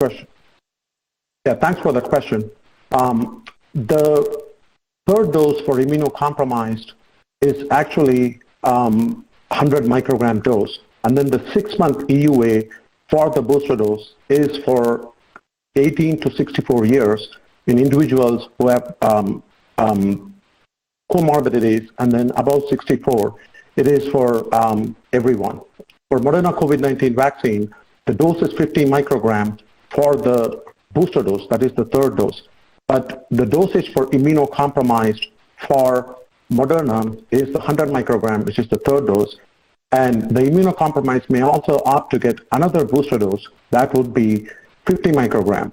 question. Yeah, thanks for the question. The third dose for immunocompromised is actually 100 microgram dose. And then the 6-month EUA for the booster dose is for 18 to 64 years in individuals who have comorbidities, and then above 64, it is for everyone. For Moderna COVID-19 vaccine, the dose is 50 micrograms for the booster dose, that is the third dose. But the dosage for immunocompromised for Moderna is the 100 microgram, which is the third dose. And the immunocompromised may also opt to get another booster dose. That would be 50 microgram.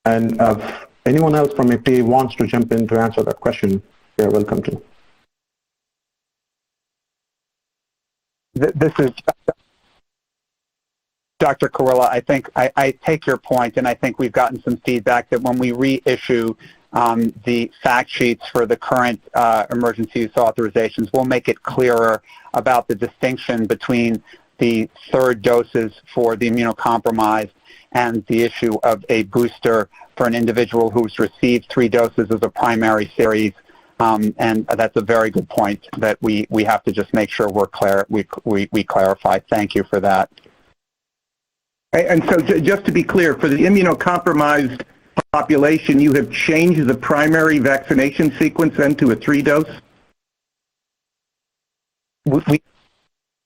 And if anyone else from FDA wants to jump in to answer that question, you're welcome to. This is Dr. Kurila. I think I take your point, and I think we've gotten some feedback that when we reissue the fact sheets for the current emergency use authorizations, we'll make it clearer about the distinction between the third doses for the immunocompromised and the issue of a booster for an individual who's received 3 doses as a primary series. And that's a very good point that we have to just make sure we clarify. Thank you for that. And so just to be clear, for the immunocompromised population, you have changed the primary vaccination sequence then to a 3-dose?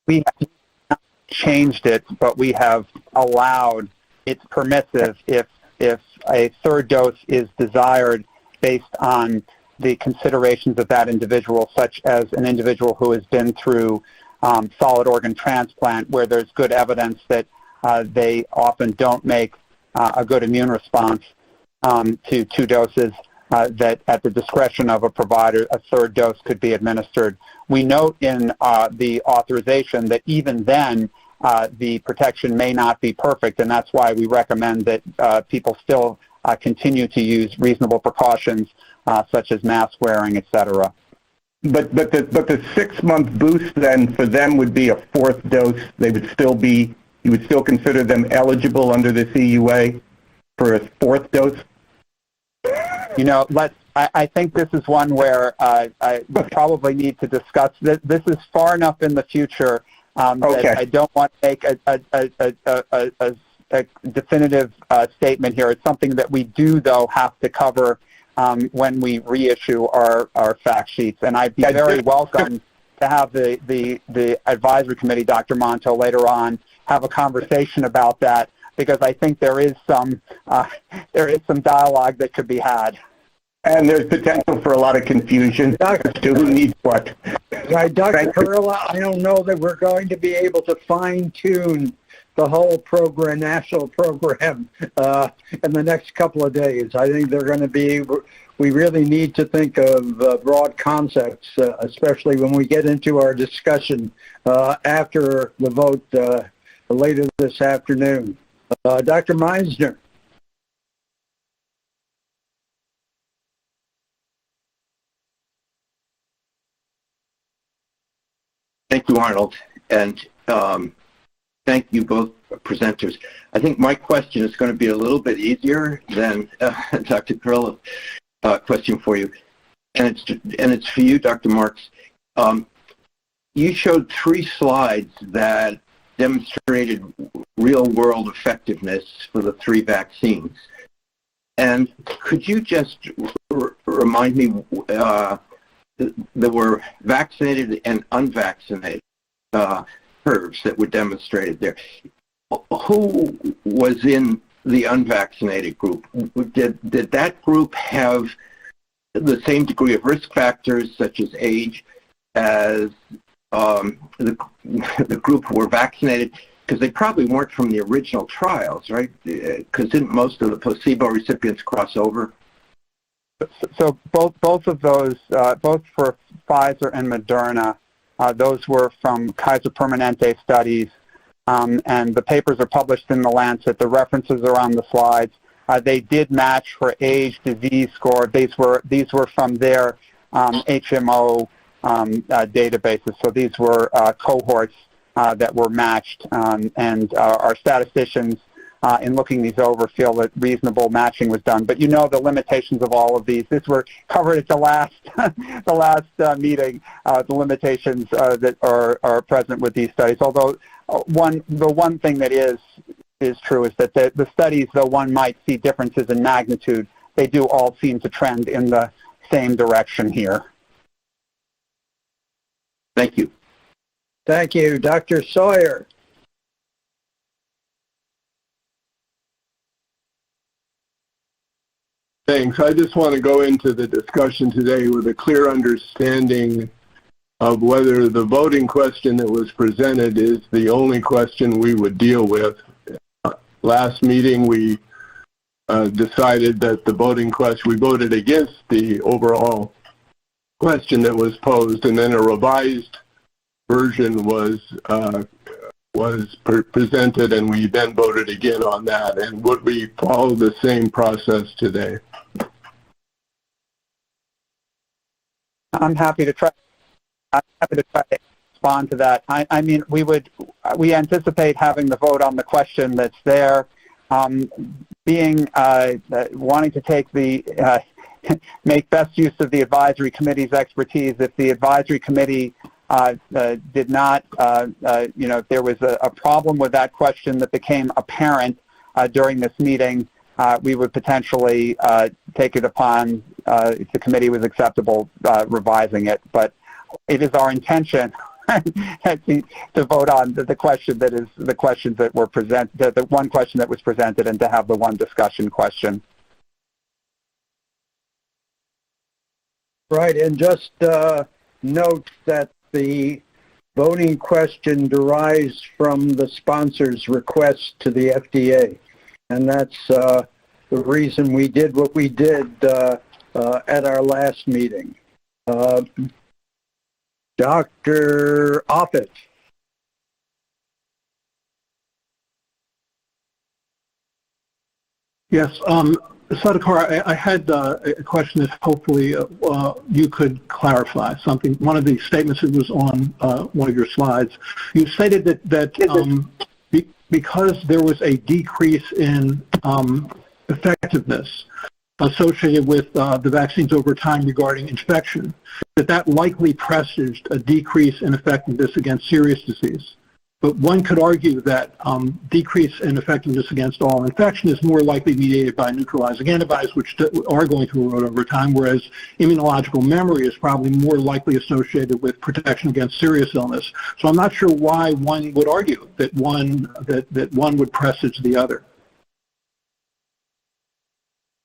We have not changed it, but we have allowed, it's permissive if a third dose is desired based on the considerations of that individual, such as an individual who has been through solid organ transplant, where there's good evidence that they often don't make a good immune response to 2 doses, that at the discretion of a provider, a third dose could be administered. We note in the authorization that even then, the protection may not be perfect, and that's why we recommend that people still continue to use reasonable precautions such as mask wearing, et cetera. But the 6-month boost then for them would be a 4th dose. They would still be, you would still consider them eligible under this EUA for a 4th dose? You know, I think this is one where we probably need to discuss. This is far enough in the future that I don't want to make a definitive statement here. It's something that we do, though, have to cover when we reissue our fact sheets. And I'd be very welcome to have the advisory committee, Dr. Monto, later on have a conversation about that, because I think there is some dialogue that could be had. And there's potential for a lot of confusion as to who needs what. Right, Dr. Kurila, I don't know that we're going to be able to fine-tune the whole program, national program, in the next couple of days. I think they're going to be, we really need to think of broad concepts, especially when we get into our discussion after the vote later this afternoon. Dr. Meisner. Thank you, Arnold, and thank you both presenters. I think my question is going to be a little bit easier than Dr. Kurila's question for you, and it's for you, Dr. Marks. You showed 3 slides that demonstrated real-world effectiveness for the 3 vaccines, and could you just remind me? There were vaccinated and unvaccinated curves that were demonstrated there. Who was in the unvaccinated group? Did that group have the same degree of risk factors, such as age, as the group who were vaccinated? Because they probably weren't from the original trials, right? Because didn't most of the placebo recipients cross over? So both of those, both for Pfizer and Moderna, those were from Kaiser Permanente studies, and the papers are published in the Lancet. The references are on the slides. They did match for age, disease score. These were from their HMO databases. So these were cohorts that were matched, and our statisticians in looking these over, feel that reasonable matching was done. But you know the limitations of all of these. These were covered at the last meeting, the limitations that are present with these studies. Although the one thing that is true is that the studies, though one might see differences in magnitude, they do all seem to trend in the same direction here. Thank you. Thank you. Dr. Sawyer. Thanks. I just want to go into the discussion today with a clear understanding of whether the voting question that was presented is the only question we would deal with. Last meeting, we decided that the voting question, we voted against the overall question that was posed, and then a revised version was presented, and we then voted again on that. And would we follow the same process today? I'm happy to try to respond to that. I mean, we anticipate having the vote on the question that's there. Wanting to take make best use of the advisory committee's expertise. If the advisory committee did not, if there was a problem with that question that became apparent during this meeting, we would potentially take it upon, if the committee was acceptable, revising it. But it is our intention to vote on the question that is the questions that were presented, the one question that was presented, and to have the one discussion question. Right, and just note that the voting question derives from the sponsor's request to the FDA. And that's the reason we did what we did at our last meeting. Dr. Offit. Yes, Sadekar, I had a question that hopefully you could clarify something. One of the statements that was on one of your slides, you stated that because there was a decrease in effectiveness associated with the vaccines over time regarding infection, that likely presaged a decrease in effectiveness against serious disease. But one could argue that decrease in effectiveness against all infection is more likely mediated by neutralizing antibodies, which are going to erode over time, whereas immunological memory is probably more likely associated with protection against serious illness. So I'm not sure why one would argue that one would presage the other.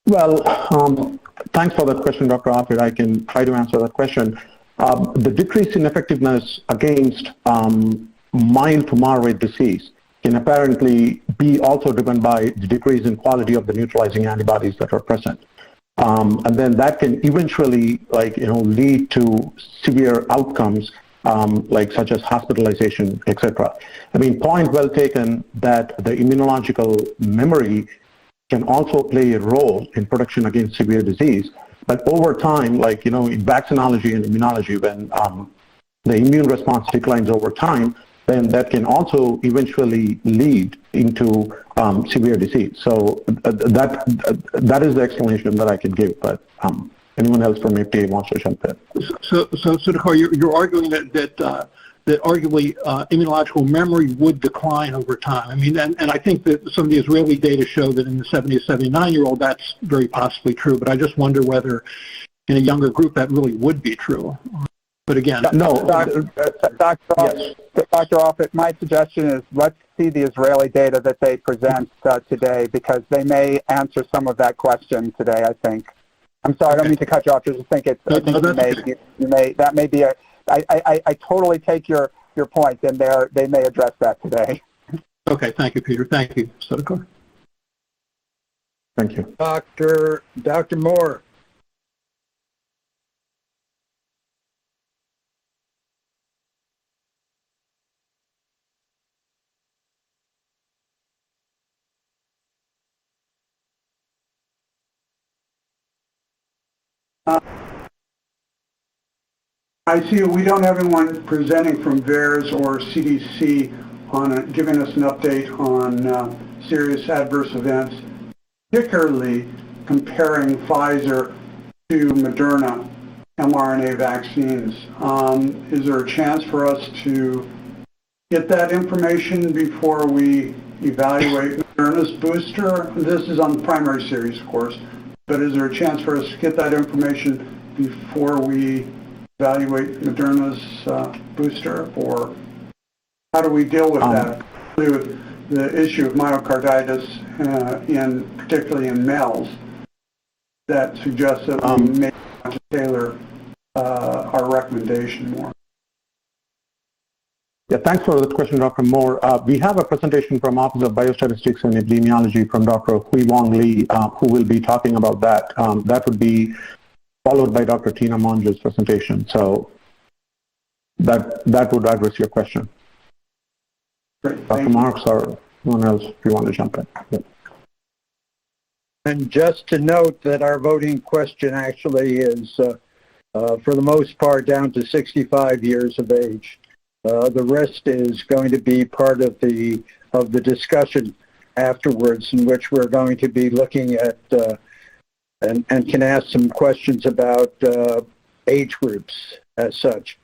Well, thanks for that question, Dr. Offit. I can try to answer that question. The decrease in effectiveness against mild to moderate disease can apparently be also driven by the decrease in quality of the neutralizing antibodies that are present. And then that can eventually lead to severe outcomes such as hospitalization, etc. I mean, point well taken that the immunological memory can also play a role in protection against severe disease. But over time, in vaccinology and immunology, when the immune response declines over time, then that can also eventually lead into severe disease. So that is the explanation that I can give. But anyone else from FDA wants to jump in? So Dakar, you're arguing that arguably immunological memory would decline over time. I mean, and I think that some of the Israeli data show that in the 70 to 79-year-old, that's very possibly true. But I just wonder whether in a younger group that really would be true. But again, no. Dr. Offit, my suggestion is let's see the Israeli data that they present today, because they may answer some of that question today, I think. I'm sorry, I don't mean to cut you off. I just think that may be I totally take your point, and they may address that today. Okay, thank you, Peter. Thank you, Sadekar. Thank you. Dr. Moore. I see we don't have anyone presenting from VAERS or CDC on giving us an update on serious adverse events, particularly comparing Pfizer to Moderna mRNA vaccines. Is there a chance for us to get that information before we evaluate Moderna's booster? This is on the primary series, of course, but is there a chance for us to get that information before we evaluate Moderna's booster, or how do we deal with that, with the issue of myocarditis, particularly in males, that suggests that we may want to tailor our recommendation more? Yeah, thanks for the question, Dr. Moore. We have a presentation from Office of Biostatistics and Epidemiology from Dr. Hui Wong Lee, who will be talking about that. That would be followed by Dr. Tina Monge's presentation. So that would address your question. Great, Dr. Marks or anyone else, if you want to jump in. Yeah. And just to note that our voting question actually is, for the most part, down to 65 years of age. The rest is going to be part of the discussion afterwards, in which we're going to be looking at and can ask some questions about age groups as such.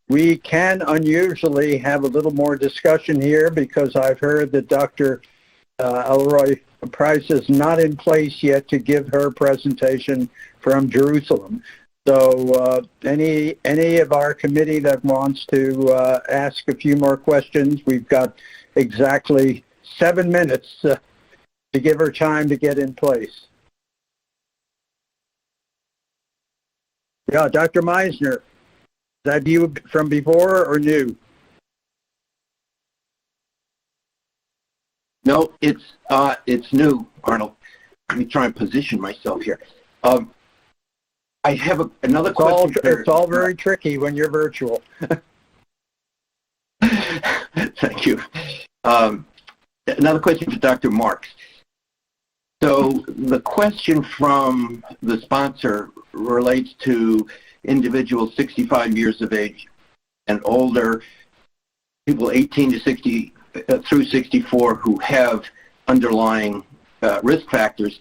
We can unusually have a little more discussion here because I've heard that Dr. Elroy Price is not in place yet to give her presentation from Jerusalem. So any of our committee that wants to ask a few more questions, we've got exactly 7 minutes to give her time to get in place. Yeah, Dr. Meisner, is that you from before or new? No, it's new, Arnold. Let me try and position myself here. I have another question. It's all very tricky when you're virtual. Thank you. Another question for Dr. Marks. So the question from the sponsor relates to individuals 65 years of age and older, people 18 to 60 through 64 who have underlying risk factors.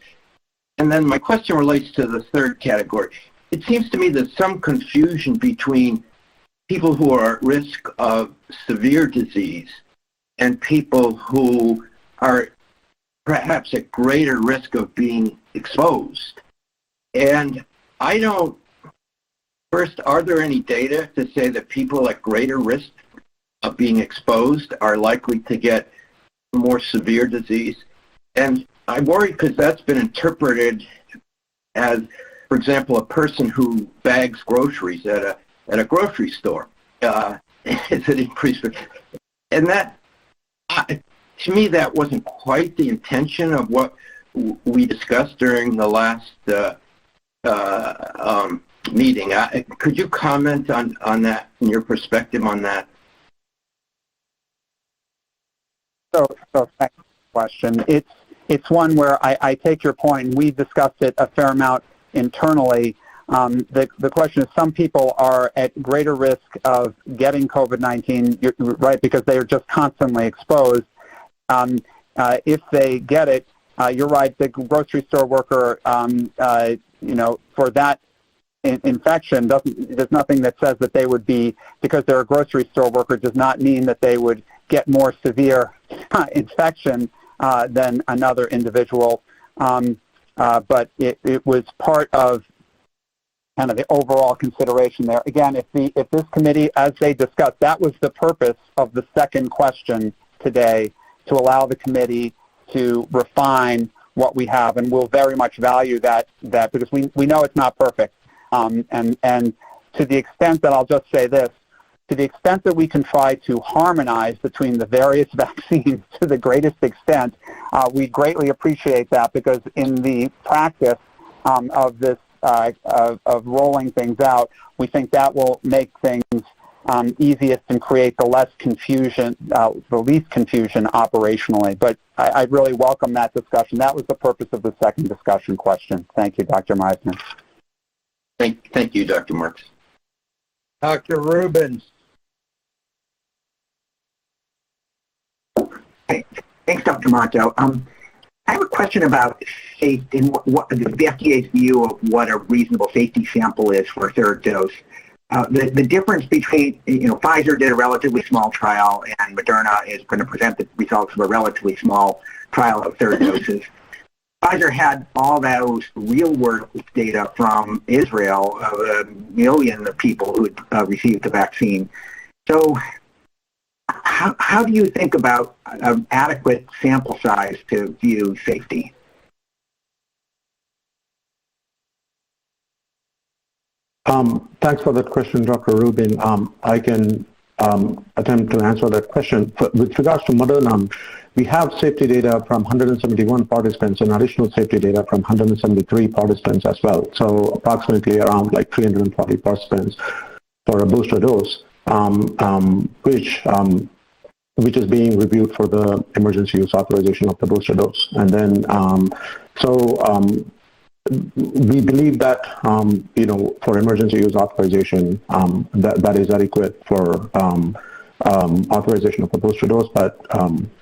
And then my question relates to the third category. It seems to me there's some confusion between people who are at risk of severe disease and people who are perhaps at greater risk of being exposed. And I don't, first, are there any data to say that people at greater risk of being exposed are likely to get more severe disease? And I worry because that's been interpreted as, for example, a person who bags groceries at a grocery store is an increased risk. And that, to me, that wasn't quite the intention of what we discussed during the last meeting. Could you comment on that, and your perspective on that? So thanks for the question. It's one where I take your point, and we discussed it a fair amount internally. The question is, some people are at greater risk of getting COVID-19, right, because they are just constantly exposed. If they get it, you're right, the grocery store worker, for that infection, there's nothing that says that they would be, because they're a grocery store worker, does not mean that they would get more severe infection than another individual. But it was part of kind of the overall consideration there. Again, if this committee, as they discussed, that was the purpose of the second question today, to allow the committee to refine what we have, and we'll very much value that because we know it's not perfect. And to the extent that, I'll just say this, to the extent that we can try to harmonize between the various vaccines to the greatest extent, we greatly appreciate that, because in the practice of this, of rolling things out, we think that will make things easiest and create the least confusion operationally. But I really welcome that discussion. That was the purpose of the second discussion question. Thank you, Dr. Meisner. Thank you, Dr. Marks. Dr. Rubin. Hey, Thanks, Dr. Monto. I have a question about safety and what the FDA's view of what a reasonable safety sample is for a third dose. The difference between, Pfizer did a relatively small trial and Moderna is going to present the results of a relatively small trial of third doses. Pfizer had all those real-world data from Israel of 1 million of people who had received the vaccine. So how do you think about an adequate sample size to view safety? Thanks for that question, Dr. Rubin. I can attempt to answer that question. With regards to Moderna, we have safety data from 171 participants and additional safety data from 173 participants as well. So approximately around like 340 participants for a booster dose, which is being reviewed for the emergency use authorization of the booster dose. And then, we believe that, for emergency use authorization, that is adequate for authorization of the booster dose. But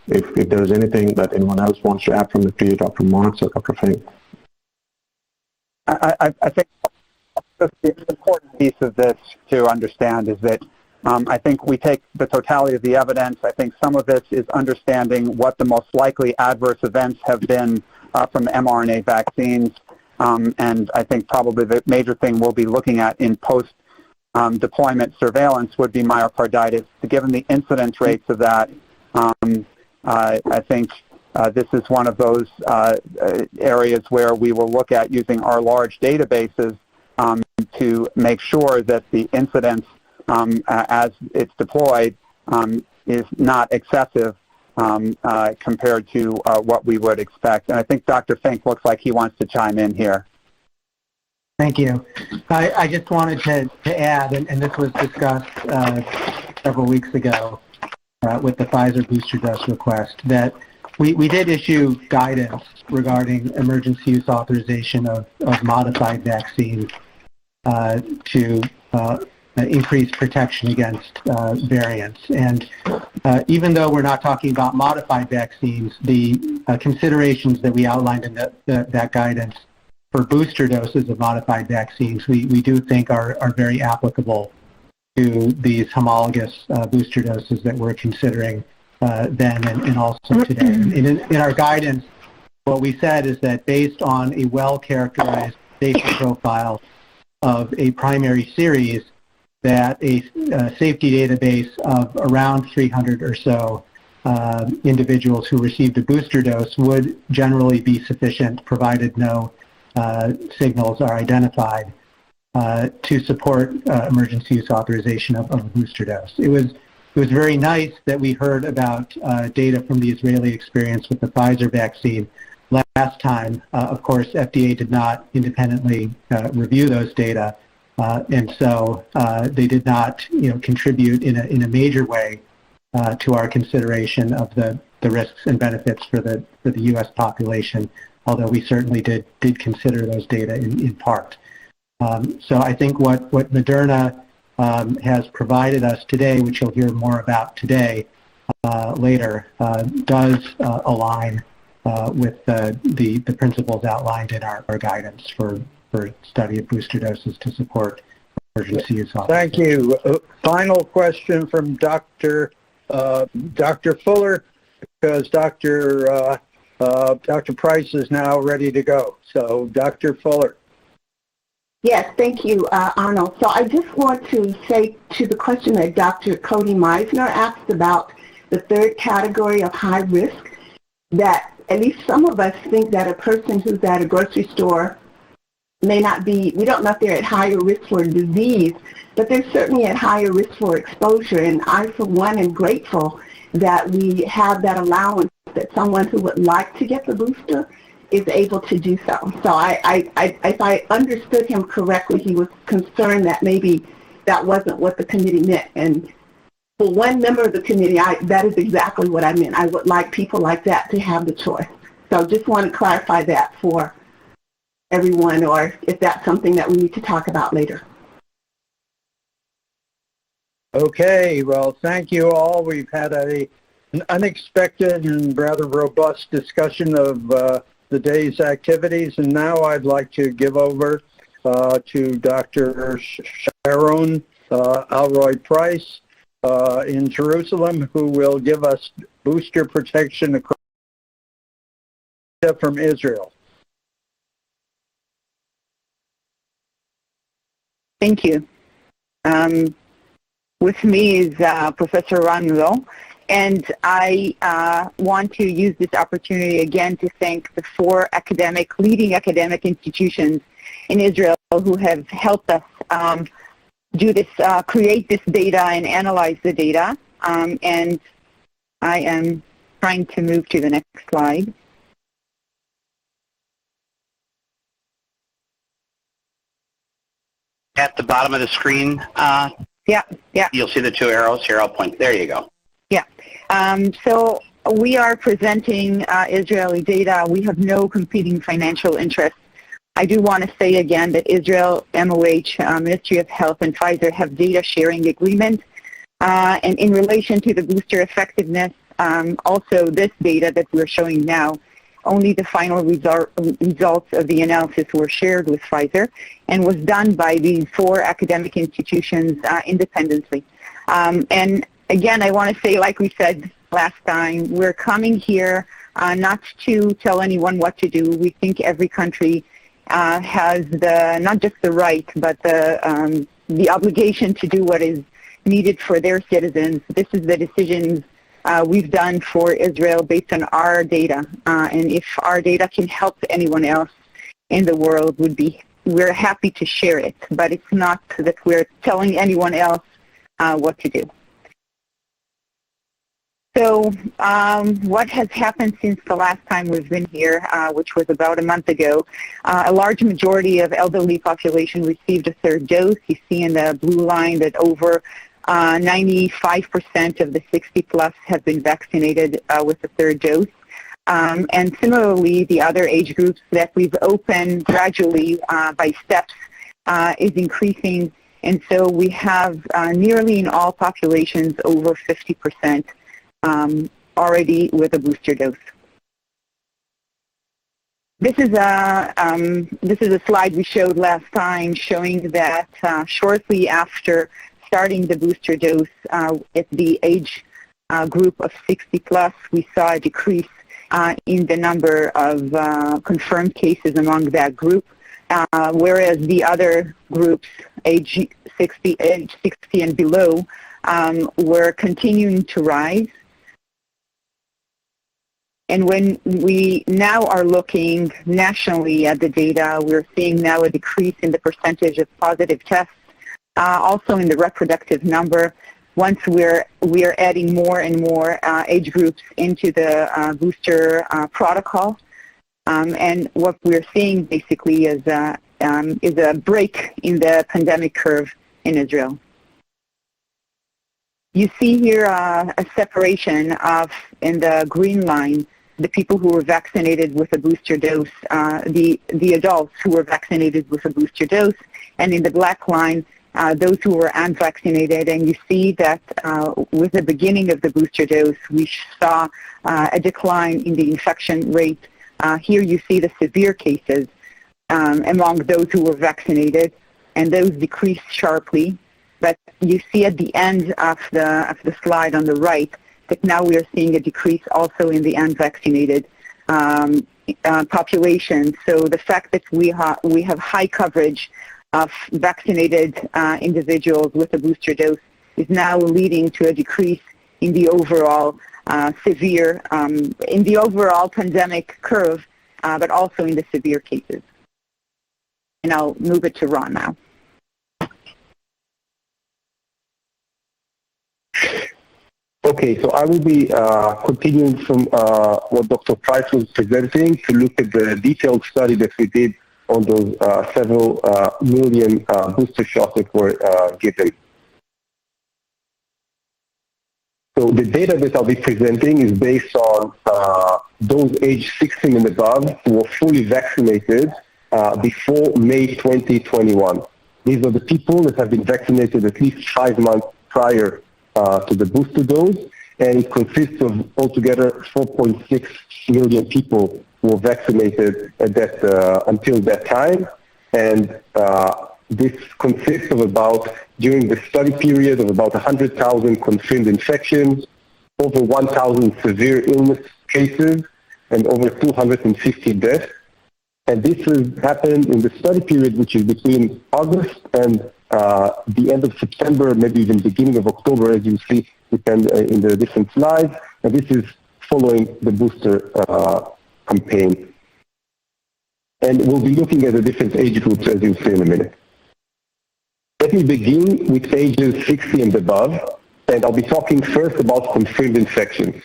if there is anything that anyone else wants to add from the FDA, Dr. Marks or Dr. Fink. I think the important piece of this to understand is that I think we take the totality of the evidence. I think some of this is understanding what the most likely adverse events have been from mRNA vaccines. And I think probably the major thing we'll be looking at in post-deployment surveillance would be myocarditis. Given the incidence rates of that, I think this is one of those areas where we will look at using our large databases to make sure that the incidence as it's deployed is not excessive compared to what we would expect. And I think Dr. Fink looks like he wants to chime in here. Thank you. I just wanted to add, and this was discussed several weeks ago with the Pfizer booster dose request, that we did issue guidance regarding emergency use authorization of modified vaccines to increase protection against variants. And even though we're not talking about modified vaccines, the considerations that we outlined in that guidance for booster doses of modified vaccines, we do think are very applicable to these homologous booster doses that we're considering then and also today. In our guidance, what we said is that based on a well-characterized safety profile of a primary series, that a safety database of around 300 or so individuals who received a booster dose would generally be sufficient, provided no signals are identified, to support emergency use authorization of a booster dose. It was very nice that we heard about data from the Israeli experience with the Pfizer vaccine last time. Of course, FDA did not independently review those data. And so they did not, contribute in a major way to our consideration of the risks and benefits for the U.S. population, although we certainly did consider those data in part. So I think what Moderna has provided us today, which you'll hear more about today later, does align with the principles outlined in our guidance for study of booster doses to support emergency use authorization. Thank you. Final question from Dr. Fuller, because Dr. Price is now ready to go. So, Dr. Fuller. Yes, thank you, Arnold. So I just want to say to the question that Dr. Cody Meisner asked about the third category of high risk, that at least some of us think that a person who's at a grocery store may not be, we don't know if they're at higher risk for disease, but they're certainly at higher risk for exposure. And I, for one, am grateful that we have that allowance that someone who would like to get the booster is able to do so. So if I understood him correctly, he was concerned that maybe that wasn't what the committee meant. And for one member of the committee, that is exactly what I meant. I would like people like that to have the choice. So just want to clarify that for everyone, or if that's something that we need to talk about later. Okay, well, thank you all. We've had a an unexpected and rather robust discussion of the day's activities. And now I'd like to give over to Dr. Sharon Alroy-Price in Jerusalem, who will give us booster protection from Israel. Thank you. With me is Professor Ron Lo, and I want to use this opportunity again to thank the 4 leading academic institutions in Israel who have helped us do this, create this data and analyze the data. And I am trying to move to the next slide. At the bottom of the screen, yeah. You'll see the 2 arrows here. I'll point. There you go. Yeah. So we are presenting Israeli data. We have no competing financial interests. I do want to say again that Israel, MOH, Ministry of Health, and Pfizer have data sharing agreement. And in relation to the booster effectiveness, also this data that we're showing now, only the final results of the analysis were shared with Pfizer and was done by these 4 academic institutions independently. And again, I want to say, like we said last time, we're coming here not to tell anyone what to do. We think every country has not just the right, but the obligation to do what is needed for their citizens. This is the decisions we've done for Israel based on our data, and if our data can help anyone else in the world, we're happy to share it, but it's not that we're telling anyone else what to do. So what has happened since the last time we've been here, which was about a month ago? A large majority of elderly population received a 3rd dose. You see in the blue line that over 95% of the 60-plus have been vaccinated with the 3rd dose. And similarly, the other age groups that we've opened gradually by steps is increasing. And so we have nearly in all populations over 50% already with a booster dose. This is a slide we showed last time showing that shortly after starting the booster dose at the age group of 60 plus, we saw a decrease in the number of confirmed cases among that group, whereas the other groups, age 60 and below, were continuing to rise. And when we now are looking nationally at the data, we're seeing now a decrease in the percentage of positive tests, also in the reproductive number. Once we're adding more and more age groups into the booster protocol, and what we're seeing basically is a break in the pandemic curve in Israel. You see here a separation of, in the green line, the people who were vaccinated with a booster dose, the adults who were vaccinated with a booster dose, and in the black line, those who were unvaccinated. And you see that with the beginning of the booster dose, we saw a decline in the infection rate. Here you see the severe cases among those who were vaccinated, and those decreased sharply. But you see at the end of the slide on the right that now we are seeing a decrease also in the unvaccinated population. So the fact that we have high coverage of vaccinated individuals with a booster dose is now leading to a decrease in the overall in the overall pandemic curve, but also in the severe cases. And I'll move it to Ron now. Okay, so I will be continuing from what Dr. Price was presenting to look at the detailed study that we did on those several million booster shots that were given. So the data that I'll be presenting is based on those age 16 and above who were fully vaccinated before May 2021. These are the people that have been vaccinated at least 5 months prior to the booster dose, and it consists of altogether 4.6 million people who were vaccinated at that, until that time. And this consists of about, during the study period, of about 100,000 confirmed infections, over 1,000 severe illness cases, and over 250 deaths. And this has happened in the study period, which is between August and the end of September, maybe even beginning of October, as you see in the different slides. And this is following the booster campaign. And we'll be looking at the different age groups, as you'll see in a minute. Let me begin with ages 60 and above, and I'll be talking first about confirmed infections.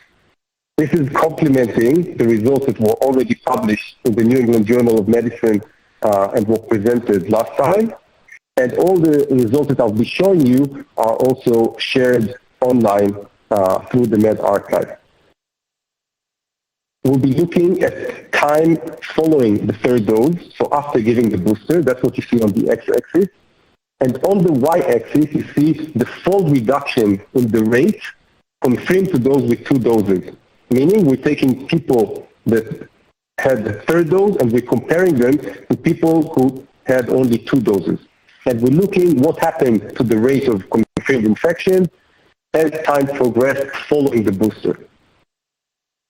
This is complementing the results that were already published in the New England Journal of Medicine and were presented last time. And all the results that I'll be showing you are also shared online through the medRxiv. We'll be looking at time following the third dose, so after giving the booster. That's what you see on the x-axis. And on the y-axis, you see the fold reduction in the rate confirmed to those with 2 doses. Meaning we're taking people that had the third dose and we're comparing them to people who had only 2 doses. And we're looking what happened to the rate of confirmed infection as time progressed following the booster.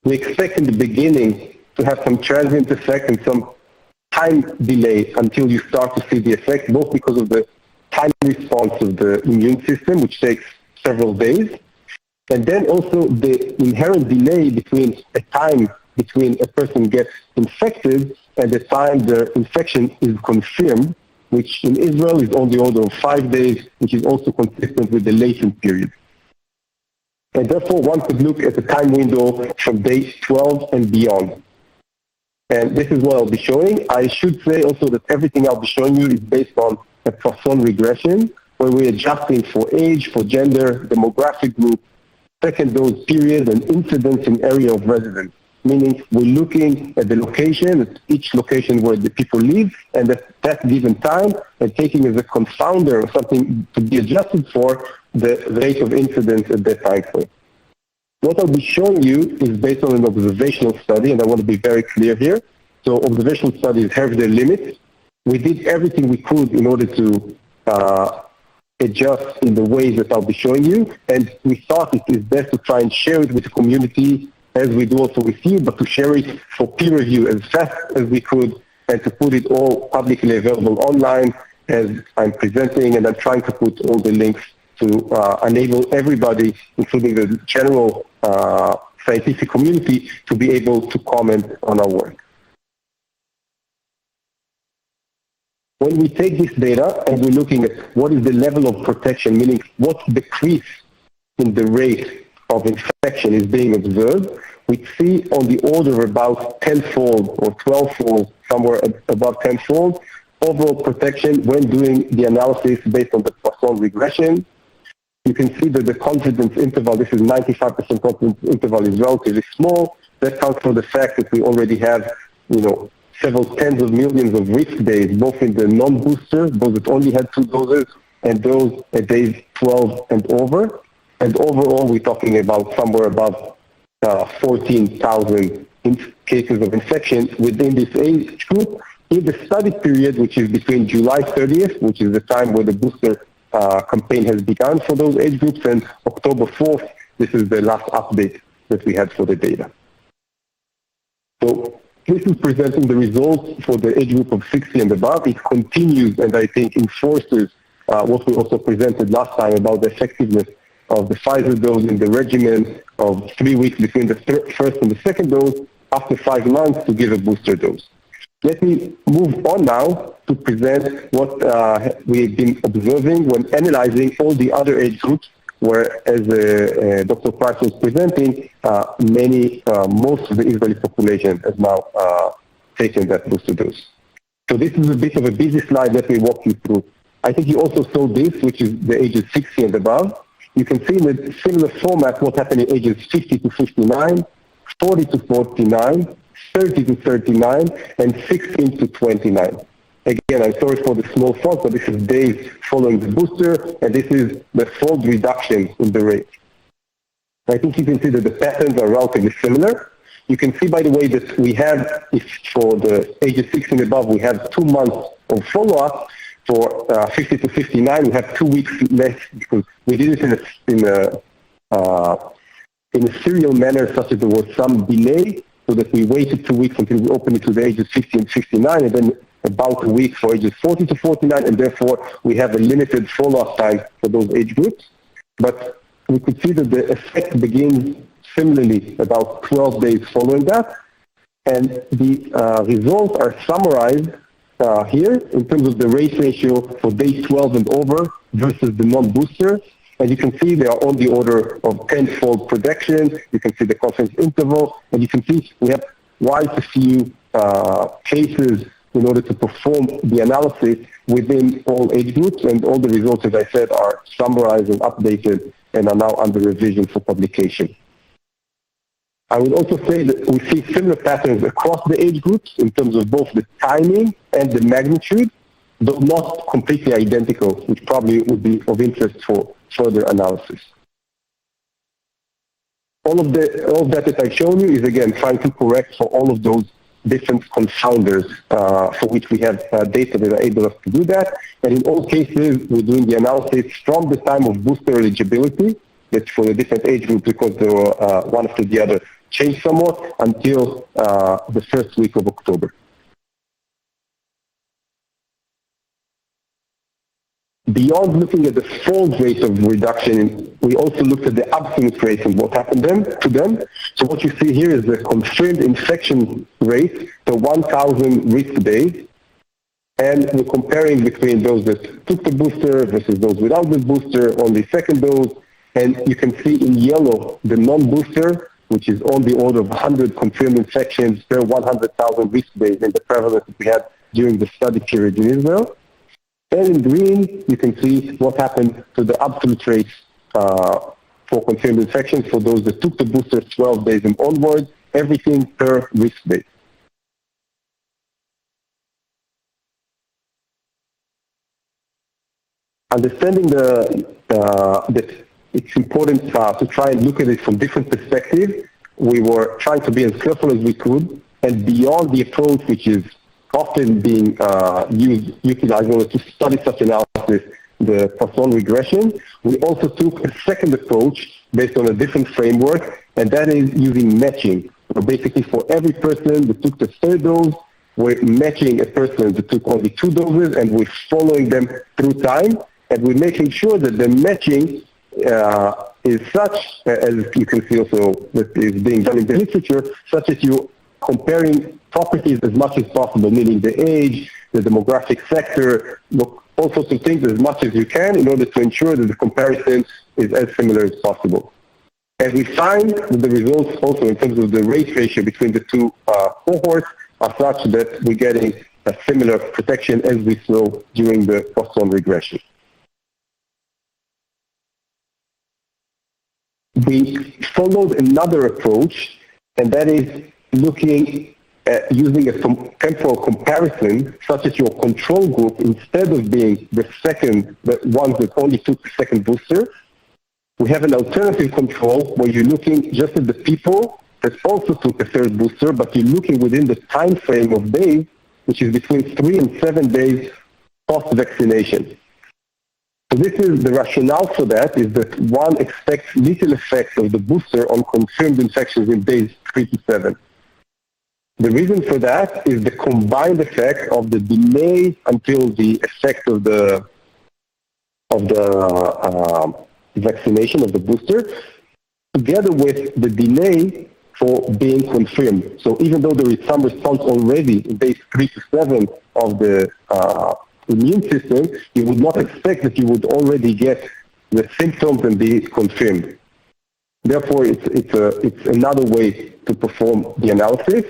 We expect in the beginning to have some transient effect and some time delay until you start to see the effect, both because of the time response of the immune system, which takes several days, and then also the inherent delay between a time between a person gets infected and the time the infection is confirmed, which in Israel is on the order of 5 days, which is also consistent with the latent period. And therefore, one could look at the time window from day 12 and beyond. And this is what I'll be showing. I should say also that everything I'll be showing you is based on a Poisson regression, where we're adjusting for age, for gender, demographic group, second dose period, and incidence in area of residence. Meaning we're looking at the location, at each location where the people live, and at that given time, and taking as a confounder or something to be adjusted for the rate of incidence at that time frame. What I'll be showing you is based on an observational study, and I want to be very clear here. So observational studies have their limits. We did everything we could in order to adjust in the ways that I'll be showing you, and we thought it is best to try and share it with the community as we do also with you, but to share it for peer review as fast as we could and to put it all publicly available online as I'm presenting, and I'm trying to put all the links to enable everybody, including the general scientific community, to be able to comment on our work. When we take this data and we're looking at what is the level of protection, meaning what decrease in the rate of infection is being observed, we see on the order of about 10-fold or 12-fold, somewhere above 10-fold, overall protection when doing the analysis based on the Poisson regression. You can see that the confidence interval, this is 95% confidence interval, is relatively small. That counts for the fact that we already have, several tens of millions of risk days, both in the non-booster, those that only had 2 doses, and those at days 12 and over. And overall, we're talking about somewhere above 14,000 cases of infection within this age group. In the study period, which is between July 30th, which is the time where the booster campaign has begun for those age groups, and October 4th, this is the last update that we had for the data. So this is presenting the results for the age group of 60 and above. It continues and I think enforces what we also presented last time about the effectiveness of the Pfizer dose in the regimen of 3 weeks between the first and the second dose after 5 months to give a booster dose. Let me move on now to present what we've been observing when analyzing all the other age groups where, as Dr. Price was presenting, most of the Israeli population has now taken that booster dose. So this is a bit of a busy slide. Let me walk you through. I think you also saw this, which is the ages 60 and above. You can see in a similar format what happened in ages 50 to 59, 40 to 49, 30 to 39, and 16 to 29. Again, I'm sorry for the small font, but this is days following the booster, and this is the fold reduction in the rate. I think you can see that the patterns are relatively similar. You can see, by the way, that we have, if for the ages 16 and above, we have 2 months of follow-up. For 50 to 59, we have 2 weeks less because we did it in a serial manner, such that there was some delay, so that we waited 2 weeks until we opened it to the ages 50 and 59, and then about a week for ages 40 to 49, and therefore we have a limited follow-up time for those age groups. But we could see that the effect begins similarly about 12 days following that, and the results are summarized here in terms of the race ratio for day 12 and over versus the non-booster. And you can see they are on the order of 10-fold protection. You can see the confidence interval, and you can see we have quite a few cases in order to perform the analysis within all age groups, and all the results, as I said, are summarized and updated and are now under revision for publication. I would also say that we see similar patterns across the age groups in terms of both the timing and the magnitude, though not completely identical, which probably would be of interest for further analysis. All of that I've shown you is, again, trying to correct for all of those different confounders for which we have data that are able to do that. And in all cases, we're doing the analysis from the time of booster eligibility, that's for the different age groups because they were one after the other changed somewhat, until the first week of October. Beyond looking at the false rate of reduction, we also looked at the absolute rate and what happened to them. So what you see here is the confirmed infection rate per 1,000 risk days. And we're comparing between those that took the booster versus those without the booster on the second dose. And you can see in yellow the non-booster, which is on the order of 100 confirmed infections per 100,000 risk days in the prevalence that we had during the study period in Israel. And in green, you can see what happened to the absolute rates for confirmed infections for those that took the booster 12 days and onwards, everything per risk day. Understanding that it's important to try and look at it from different perspectives, we were trying to be as careful as we could, and beyond the approach which is often being utilized in order to study such analysis, the Poisson regression, we also took a second approach based on a different framework, and that is using matching. So basically for every person that took the third dose, we're matching a person that took only 2 doses, and we're following them through time, and we're making sure that the matching is such, as you can see also that is being done in the literature, such that you're comparing properties as much as possible, meaning the age, the demographic sector, all sorts of things as much as you can in order to ensure that the comparison is as similar as possible. And we find that the results also in terms of the race ratio between the two cohorts are such that we're getting a similar protection as we saw during the Poisson regression. We followed another approach, and that is looking at using a temporal comparison, such as your control group, instead of being the ones that only took the second booster, we have an alternative control where you're looking just at the people that also took a third booster, but you're looking within the time frame of days, which is between 3 and 7 days post-vaccination. So this is the rationale for that, is that one expects little effect of the booster on confirmed infections in days 3 to 7. The reason for that is the combined effect of the delay until the effect of the vaccination of the booster, together with the delay for being confirmed. So even though there is some response already in days 3 to 7 of the immune system, you would not expect that you would already get the symptoms and be confirmed. Therefore, it's another way to perform the analysis.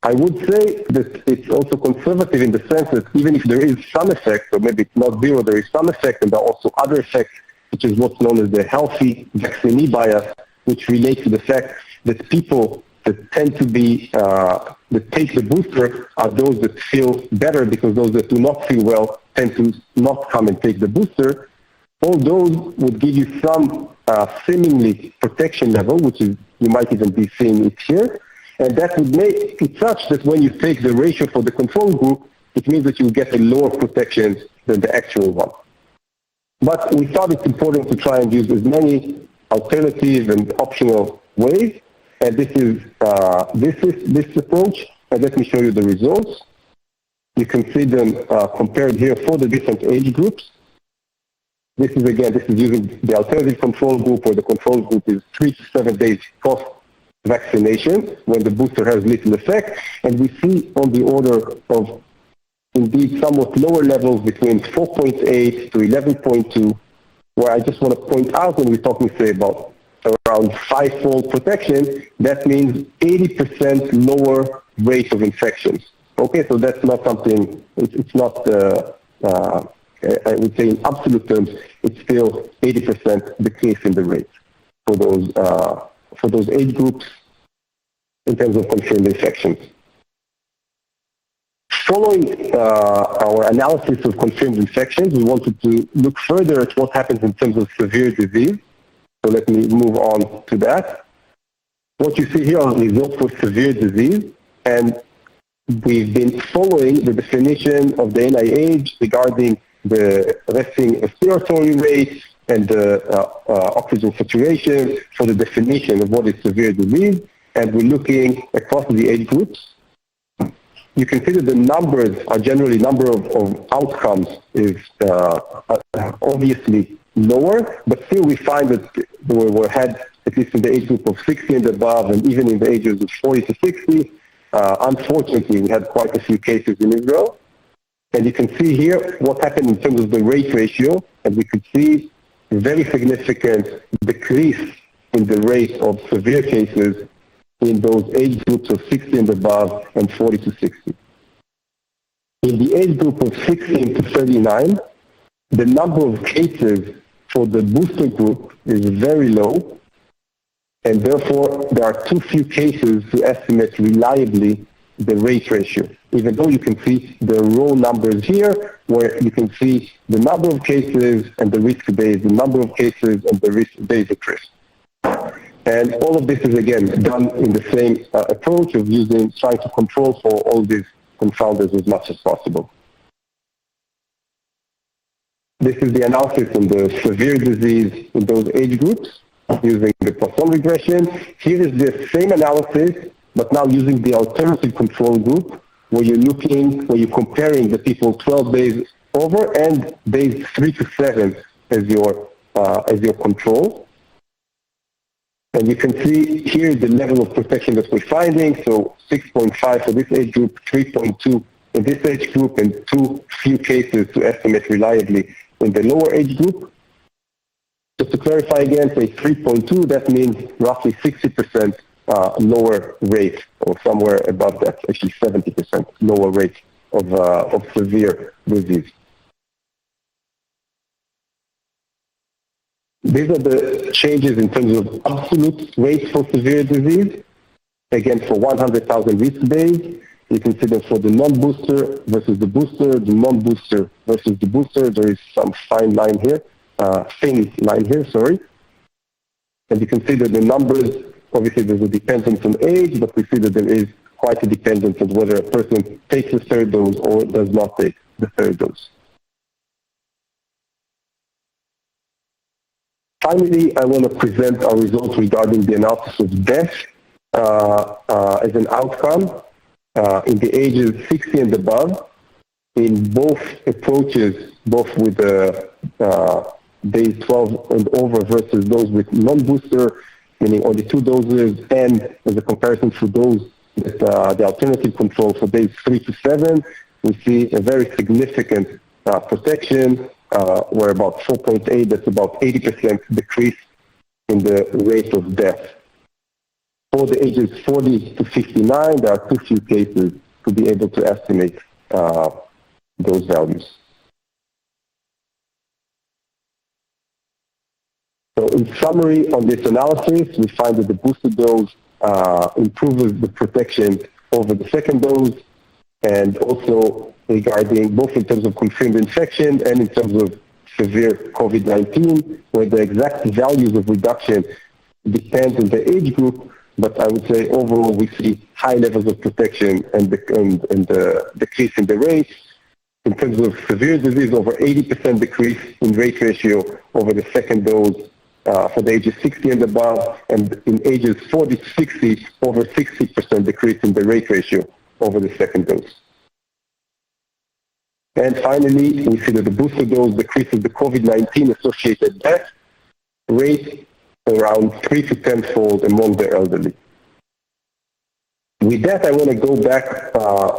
I would say that it's also conservative in the sense that even if there is some effect, or maybe it's not zero, there is some effect, and there are also other effects, which is what's known as the healthy vaccinee bias, which relates to the fact that people that tend to be, that take the booster are those that feel better, because those that do not feel well tend to not come and take the booster. all those would give you some seemingly protection level, which is you might even be seeing it here. And that would make it such that when you take the ratio for the control group, it means that you get a lower protection than the actual one. But we thought it's important to try and use as many alternative and optional ways. And this is this approach. And let me show you the results. You can see them compared here for the different age groups. This is using the alternative control group, where the control group is 3 to 7 days post-vaccination, when the booster has little effect. And we see on the order of indeed somewhat lower levels between 4.8 to 11.2, where I just want to point out when we're talking, say, about around 5-fold protection, that means 80% lower rate of infections. Okay, so that's not something, it's not, I would say in absolute terms, it's still 80% decrease in the rate for those age groups in terms of confirmed infections. Following our analysis of confirmed infections, we wanted to look further at what happens in terms of severe disease. So let me move on to that. What you see here are results for severe disease, and we've been following the definition of the NIH regarding the resting respiratory rate and the oxygen saturation for the definition of what is severe disease, and we're looking across the age groups. You can see that the numbers are generally number of outcomes is obviously lower, but still we find that we had, at least in the age group of 60 and above, and even in the ages of 40 to 60, unfortunately we had quite a few cases in Israel. And you can see here what happened in terms of the rate ratio, and we could see a very significant decrease in the rate of severe cases in those age groups of 60 and above and 40 to 60. In the age group of 16 to 39, the number of cases for the booster group is very low, and therefore there are too few cases to estimate reliably the rate ratio, even though you can see the raw numbers here, where you can see the number of cases and the risk days, the number of cases and the risk days at risk. And all of this is, again, done in the same approach of trying to control for all these confounders as much as possible. This is the analysis on the severe disease in those age groups using the Poisson regression. Here is the same analysis, but now using the alternative control group, where you're comparing the people 12 days over and days 3 to 7 as your control. And you can see here the level of protection that we're finding. So 6.5 for this age group, 3.2 in this age group, and too few cases to estimate reliably in the lower age group. Just to clarify again, say 3.2, that means roughly 60% lower rate, or somewhere above that, actually 70% lower rate of severe disease. These are the changes in terms of absolute rate for severe disease. Again, for 100,000 risk days, you can see that for the non-booster versus the booster, the non-booster versus the booster, there is some thin line here, sorry. And you can see that the numbers, obviously there's a dependence on age, but we see that there is quite a dependence on whether a person takes the third dose or does not take the third dose. Finally, I want to present our results regarding the analysis of death as an outcome in the ages 60 and above in both approaches, both with the days 12 and over versus those with non-booster, meaning only 2 doses, and as a comparison to those with the alternative control for days 3 to 7, we see a very significant protection, where about 4.8, that's about 80% decrease in the rate of death. For the ages 40 to 59, there are too few cases to be able to estimate those values. So in summary on this analysis, we find that the booster dose improves the protection over the second dose, and also regarding both in terms of confirmed infection and in terms of severe COVID-19, where the exact values of reduction depend on the age group, but I would say overall we see high levels of protection and the decrease in the rate. In terms of severe disease, over 80% decrease in rate ratio over the second dose for the ages 60 and above, and in ages 40 to 60, over 60% decrease in the rate ratio over the second dose. And finally, we see that the booster dose decreases the COVID-19 associated death rate around 3 to 10-fold among the elderly. With that, I want to go back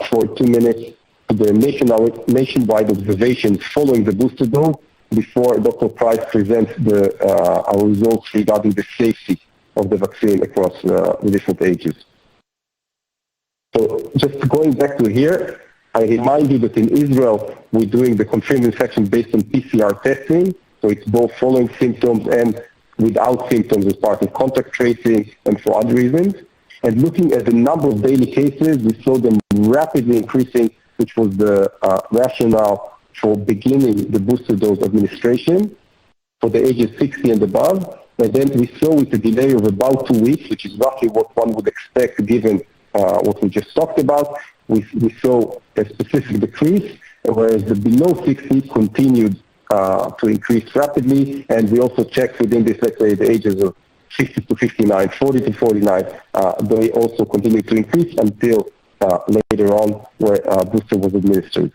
for 2 minutes to the nationwide observations following the booster dose before Dr. Price presents our results regarding the safety of the vaccine across the different ages. So just going back to here, I remind you that in Israel, we're doing the confirmed infection based on PCR testing. So it's both following symptoms and without symptoms as part of contact tracing and for other reasons. And looking at the number of daily cases, we saw them rapidly increasing, which was the rationale for beginning the booster dose administration for the ages 60 and above. And then we saw with a delay of about 2 weeks, which is roughly what one would expect given what we just talked about, we saw a specific decrease, whereas the below 60 continued to increase rapidly. And we also checked within this, let's say, the ages of 50 to 59, 40 to 49, they also continued to increase until later on where booster was administered.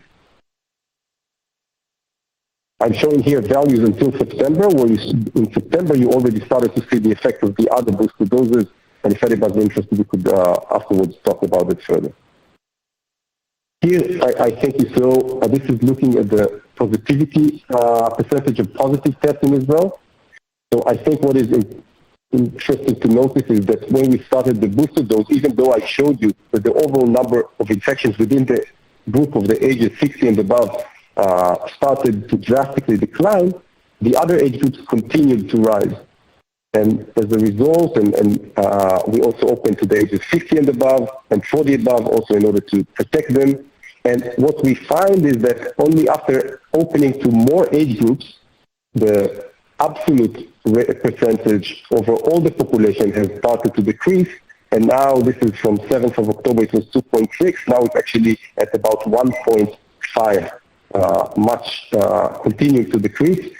I'm showing here values until September, where in September you already started to see the effect of the other booster doses, and if anybody's interested, we could afterwards talk about it further. Here, I think you saw, this is looking at the positivity percentage of positive tests in Israel. So I think what is interesting to notice is that when we started the booster dose, even though I showed you that the overall number of infections within the group of the ages 60 and above started to drastically decline, the other age groups continued to rise. And as a result, and we also opened to the ages 50 and above and 40 above also in order to protect them. And what we find is that only after opening to more age groups, the absolute percentage over all the population has started to decrease. And now this is from 7th of October, it was 2.6. Now it's actually at about 1.5, much continuing to decrease,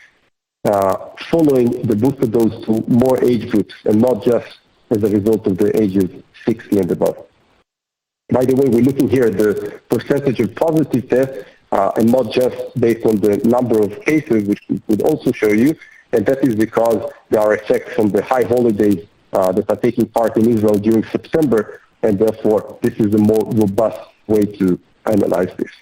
following the booster dose to more age groups and not just as a result of the ages 60 and above. By the way, we're looking here at the percentage of positive tests and not just based on the number of cases, which we would also show you. And that is because there are effects from the high holidays that are taking part in Israel during September, and therefore this is a more robust way to analyze this.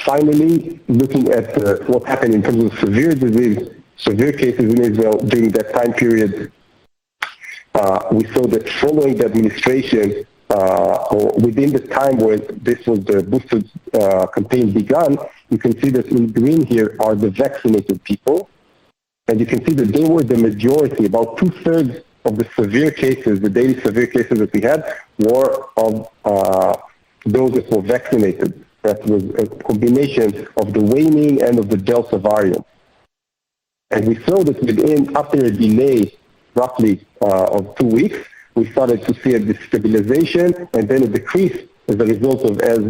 Finally, looking at what happened in terms of severe disease, severe cases in Israel during that time period, we saw that following the administration, or within the time where this was the booster campaign began, you can see that in green here are the vaccinated people. And you can see that they were the majority, about 2/3 of the severe cases, the daily severe cases that we had, were of those that were vaccinated. That was a combination of the waning and of the Delta variant. And we saw that after a delay, roughly of 2 weeks, we started to see a stabilization and then a decrease as a result of, as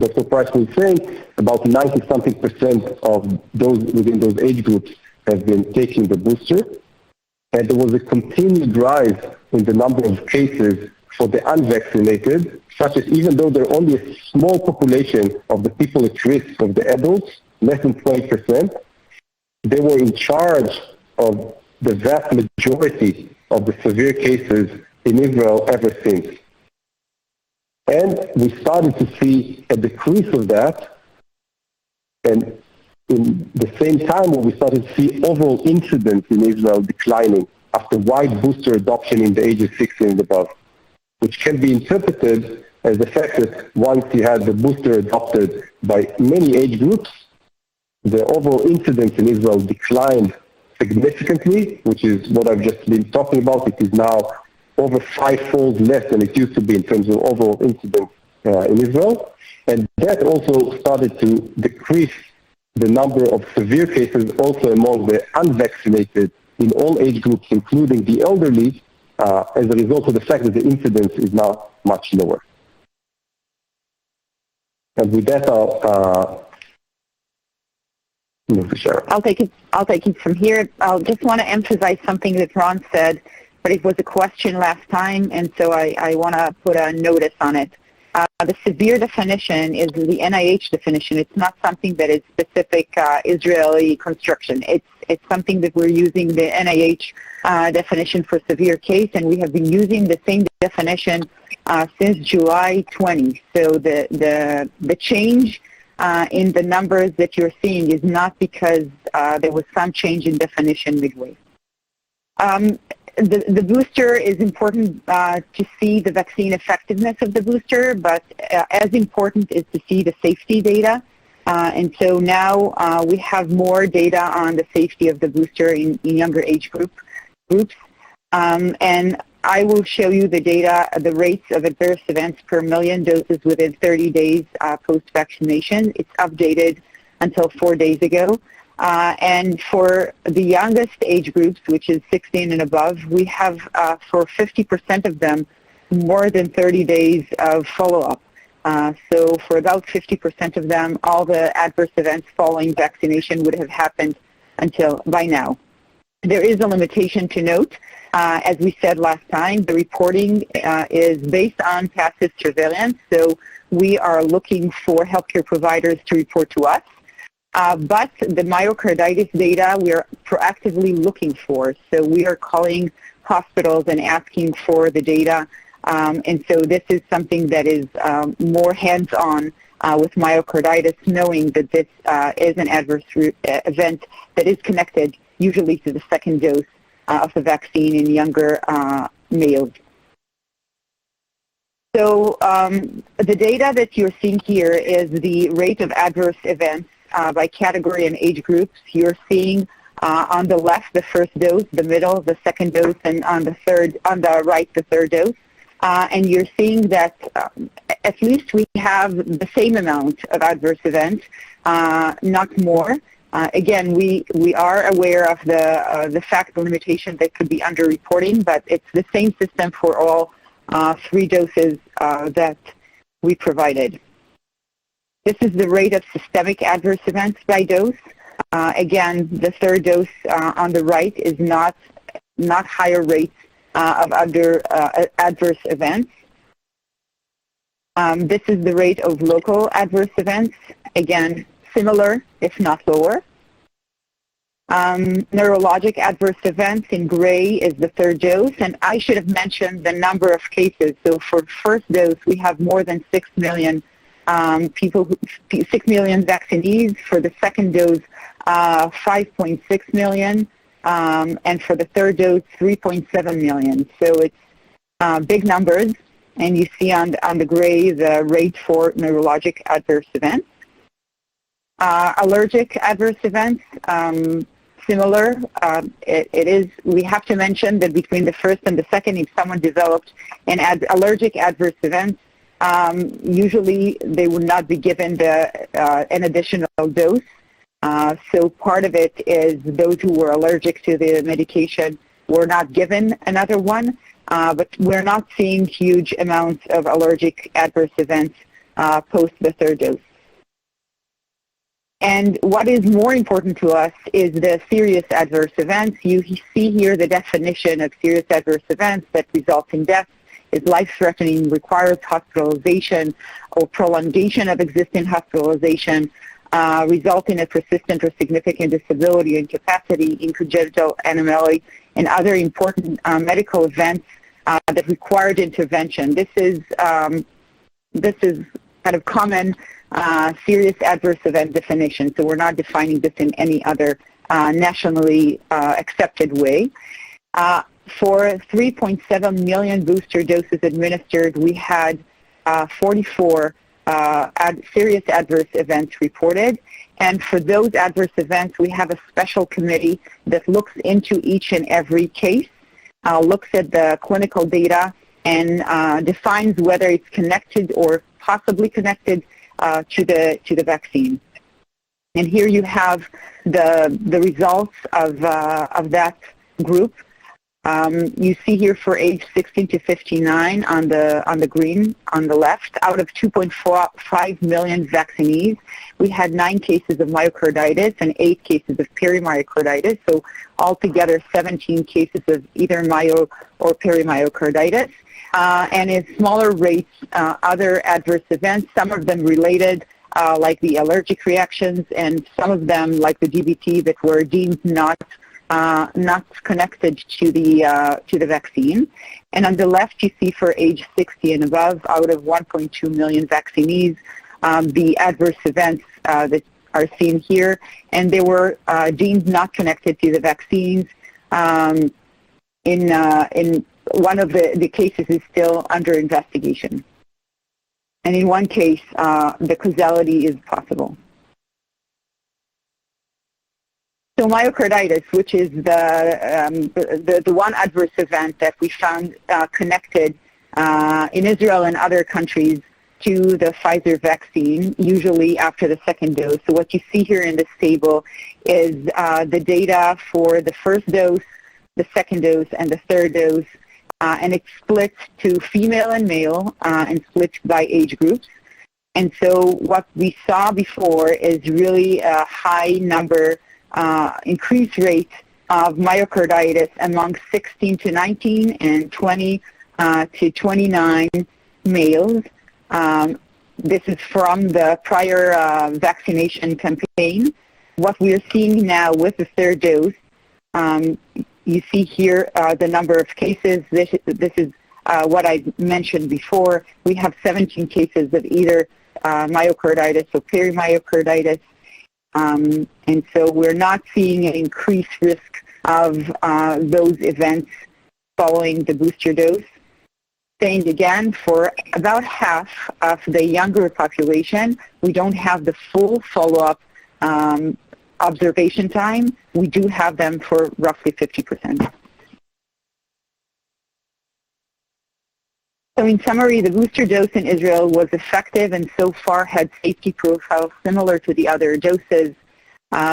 Dr. Price was saying, about 90-something% of those within those age groups have been taking the booster. And there was a continued rise in the number of cases for the unvaccinated, such as even though they're only a small population of the people at risk of the adults, less than 20%, they were in charge of the vast majority of the severe cases in Israel ever since. And we started to see a decrease of that, and in the same time when we started to see overall incidence in Israel declining after wide booster adoption in the ages 60 and above, which can be interpreted as the fact that once you had the booster adopted by many age groups, the overall incidence in Israel declined significantly, which is what I've just been talking about. It is now over 5-fold less than it used to be in terms of overall incidence in Israel. And that also started to decrease the number of severe cases also among the unvaccinated in all age groups, including the elderly, as a result of the fact that the incidence is now much lower. And with that, I'll move to Sharon. I'll take it from here. I'll just want to emphasize something that Ron said, but it was a question last time, and so I want to put a notice on it. The severe definition is the NIH definition. It's not something that is specific Israeli construction. It's something that we're using the NIH definition for severe case, and we have been using the same definition since July 20. So the change in the numbers that you're seeing is not because there was some change in definition midway. The booster is important to see the vaccine effectiveness of the booster, but as important is to see the safety data. And so now we have more data on the safety of the booster in younger age groups. And I will show you the data, the rates of adverse events per million doses within 30 days post-vaccination. It's updated until 4 days ago. And for the youngest age groups, which is 16 and above, we have for 50% of them more than 30 days of follow-up. So for about 50% of them, all the adverse events following vaccination would have happened until by now. There is a limitation to note. As we said last time, the reporting is based on passive surveillance, so we are looking for healthcare providers to report to us. But the myocarditis data we are proactively looking for. So we are calling hospitals and asking for the data. And so this is something that is more hands-on with myocarditis, knowing that this is an adverse event that is connected usually to the second dose of the vaccine in younger males. So the data that you're seeing here is the rate of adverse events by category and age groups. You're seeing on the left the first dose, the middle the second dose, and on the right the third dose. And you're seeing that at least we have the same amount of adverse events, not more. Again, we are aware of the fact, the limitation that could be underreporting, but it's the same system for all 3 doses that we provided. This is the rate of systemic adverse events by dose. Again, the third dose on the right is not higher rates of adverse events. This is the rate of local adverse events. Again, similar, if not lower. Neurologic adverse events in gray is the third dose, and I should have mentioned the number of cases. So for first dose, we have more than 6 million 6 million vaccinees. For the second dose, 5.6 million, and for the third dose, 3.7 million. So it's big numbers, and you see on the gray the rate for neurologic adverse events. Allergic adverse events, similar. It is. We have to mention that between the first and the second, if someone developed an allergic adverse event, usually they would not be given an additional dose. So part of it is those who were allergic to the medication were not given another one, but we're not seeing huge amounts of allergic adverse events post the third dose. And what is more important to us is the serious adverse events. You see here the definition of serious adverse events that result in death is life-threatening, requires hospitalization or prolongation of existing hospitalization, result in a persistent or significant disability or incapacity in congenital anomaly, and other important medical events that required intervention. This is kind of common serious adverse event definition, so we're not defining this in any other nationally accepted way. For 3.7 million booster doses administered, we had 44 serious adverse events reported. And for those adverse events, we have a special committee that looks into each and every case, looks at the clinical data, and defines whether it's connected or possibly connected to the vaccine. And here you have the results of that group. You see here for age 16 to 59 on the green on the left, out of 2.5 million vaccinees, we had 9 cases of myocarditis and 8 cases of perimyocarditis. So altogether 17 cases of either myo or perimyocarditis. And in smaller rates, other adverse events, some of them related, like the allergic reactions, and some of them, like the DVT, that were deemed not connected to the vaccine. And on the left, you see for age 60 and above, out of 1.2 million vaccinees, the adverse events that are seen here, and they were deemed not connected to the vaccines. In one of the cases is still under investigation. And in one case, the causality is possible. So myocarditis, which is the one adverse event that we found connected in Israel and other countries to the Pfizer vaccine, usually after the second dose. So what you see here in this table is the data for the first dose, the second dose, and the third dose, and it's split to female and male and split by age groups. And so what we saw before is really a high number, increased rate of myocarditis among 16 to 19 and 20 to 29 males. This is from the prior vaccination campaign. What we are seeing now with the third dose, you see here the number of cases. This is what I mentioned before. We have 17 cases of either myocarditis or perimyocarditis. And so we're not seeing an increased risk of those events following the booster dose. Saying again, for about half of the younger population, we don't have the full follow-up observation time. We do have them for roughly 50%. So in summary, the booster dose in Israel was effective and so far had safety profiles similar to the other doses.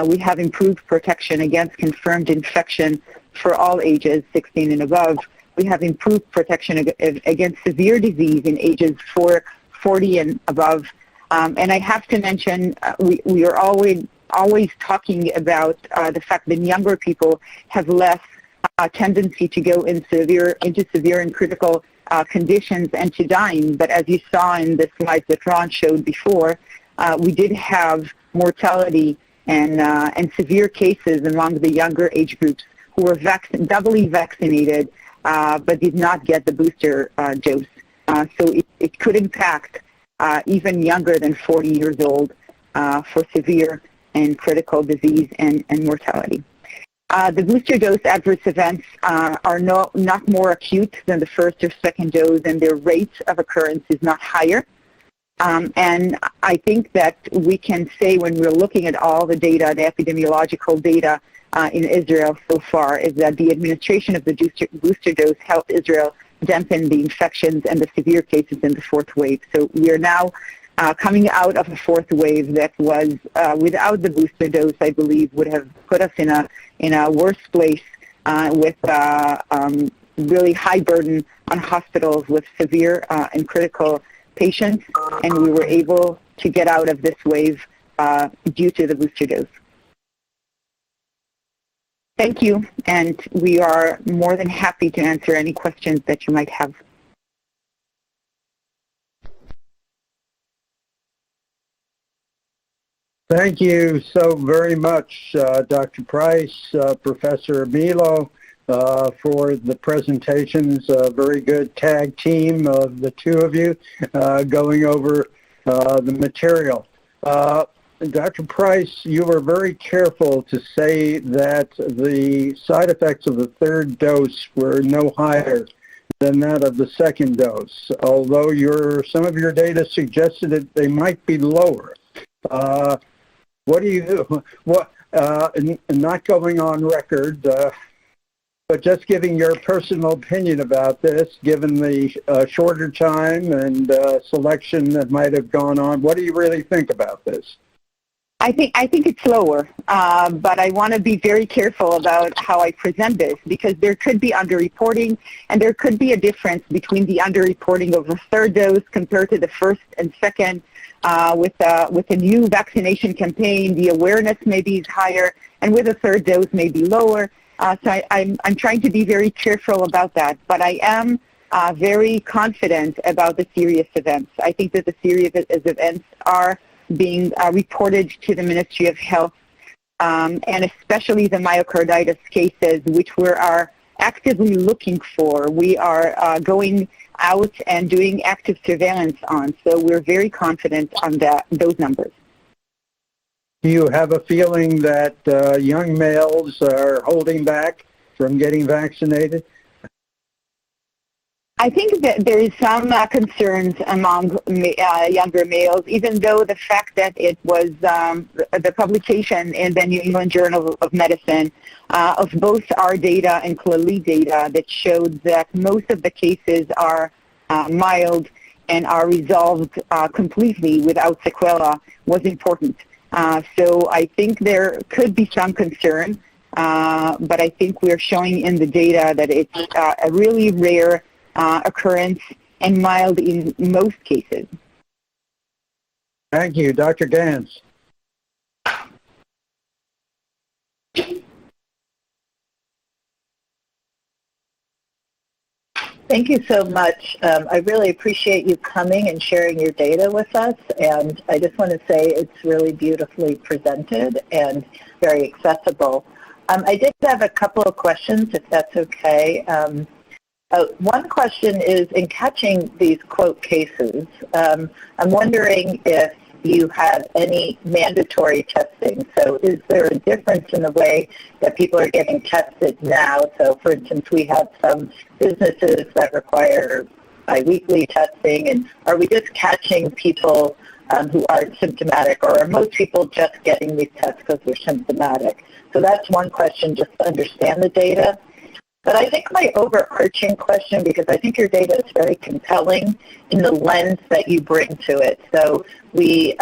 We have improved protection against confirmed infection for all ages 16 and above. We have improved protection against severe disease in ages 40 and above. And I have to mention, we are always talking about the fact that younger people have less tendency to go into severe and critical conditions and to dying. But as you saw in the slides that Ron showed before, we did have mortality and severe cases among the younger age groups who were doubly vaccinated but did not get the booster dose. So it could impact even younger than 40 years old for severe and critical disease and mortality. The booster dose adverse events are not more acute than the first or second dose, and their rate of occurrence is not higher. And I think that we can say when we're looking at all the data, the epidemiological data in Israel so far, is that the administration of the booster dose helped Israel dampen the infections and the severe cases in the fourth wave. So we are now coming out of a fourth wave that was, without the booster dose, I believe, would have put us in a worse place with really high burden on hospitals with severe and critical patients, and we were able to get out of this wave due to the booster dose. Thank you, and we are more than happy to answer any questions that you might have. Thank you so very much, Dr. Price, Professor Milo, for the presentations. A very good tag team of the two of you going over the material. Dr. Price, you were very careful to say that the side effects of the third dose were no higher than that of the second dose, although some of your data suggested that they might be lower. What do you, not going on record, But just giving your personal opinion about this, given the shorter time and selection that might have gone on, what do you really think about this? I think it's lower, but I want to be very careful about how I present this because there could be underreporting, and there could be a difference between the underreporting of the third dose compared to the first and second. With a new vaccination campaign, the awareness maybe is higher, and with a third dose maybe lower. So I'm trying to be very careful about that, but I am very confident about the serious events. I think that the serious events are being reported to the Ministry of Health, and especially the myocarditis cases, which we are actively looking for. We are going out and doing active surveillance on, so we're very confident on those numbers. Do you have a feeling that young males are holding back from getting vaccinated? I think that there is some concerns among younger males, even though the fact that it was the publication in the New England Journal of Medicine of both our data and CLALI data that showed that most of the cases are mild and are resolved completely without sequela was important. So I think there could be some concern, but I think we're showing in the data that it's a really rare occurrence and mild in most cases. Thank you. Dr. Gans. Thank you so much. I really appreciate you coming and sharing your data with us, and I just want to say it's really beautifully presented and very accessible. I did have a couple of questions, if that's okay. One question is, in catching these quote cases, I'm wondering if you have any mandatory testing. So is there a difference in the way that people are getting tested now? So for instance, we have some businesses that require biweekly testing, and are we just catching people who aren't symptomatic, or are most people just getting these tests because they're symptomatic? So that's one question, just to understand the data. But I think my overarching question, because I think your data is very compelling in the lens that you bring to it. So we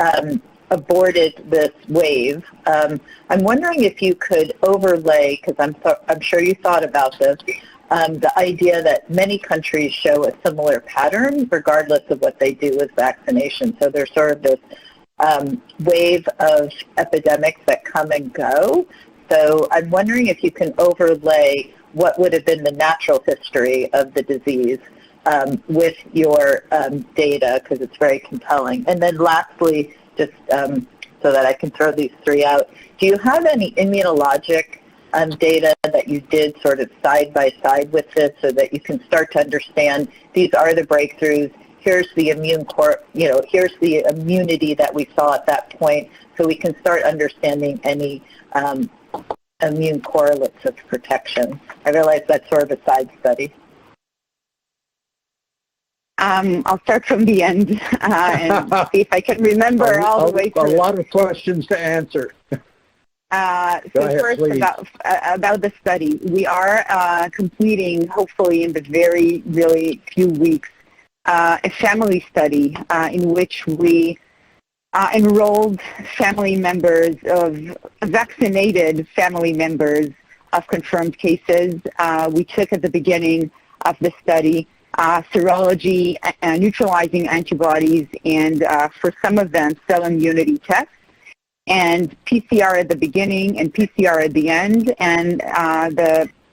aborted this wave. I'm wondering if you could overlay, because I'm sure you thought about this, the idea that many countries show a similar pattern regardless of what they do with vaccination. So there's sort of this wave of epidemics that come and go. So I'm wondering if you can overlay what would have been the natural history of the disease with your data, because it's very compelling. And then lastly, just so that I can throw these three out, do you have any immunologic data that you did sort of side by side with this so that you can start to understand these are the breakthroughs, here's the here's the immunity that we saw at that point, so we can start understanding any immune correlates of protection? I realize that's sort of a side study. I'll start from the end and see if I can remember all the way through. A lot of questions to answer. So first, about the study. We are completing, hopefully in the very, really few weeks, a family study in which we enrolled family members of vaccinated family members of confirmed cases. We took at the beginning of the study serology, neutralizing antibodies, and for some of them cell immunity tests, and PCR at the beginning and PCR at the end. And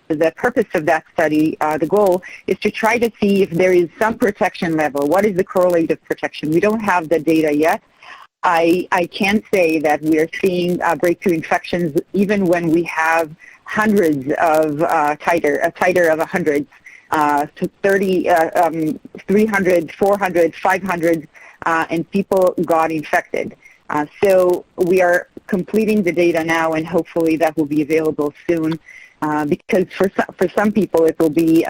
the purpose of that study, the goal, is to try to see if there is some protection level. What is the correlative protection? We don't have the data yet. I can say that we are seeing breakthrough infections even when we have hundreds of a titer of 100 to 30, 300, 400, 500, and people got infected. So we are completing the data now, and hopefully that will be available soon, because for some people it will be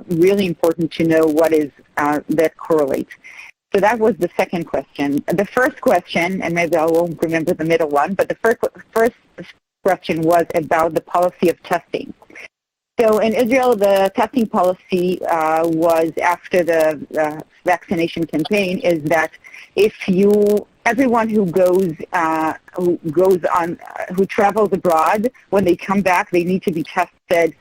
really important to know what is that correlates. So that was the second question. The first question, and maybe I won't remember the middle one, but the first question was about the policy of testing. So in Israel, the testing policy was after the vaccination campaign is that everyone who travels abroad, when they come back, they need to be tested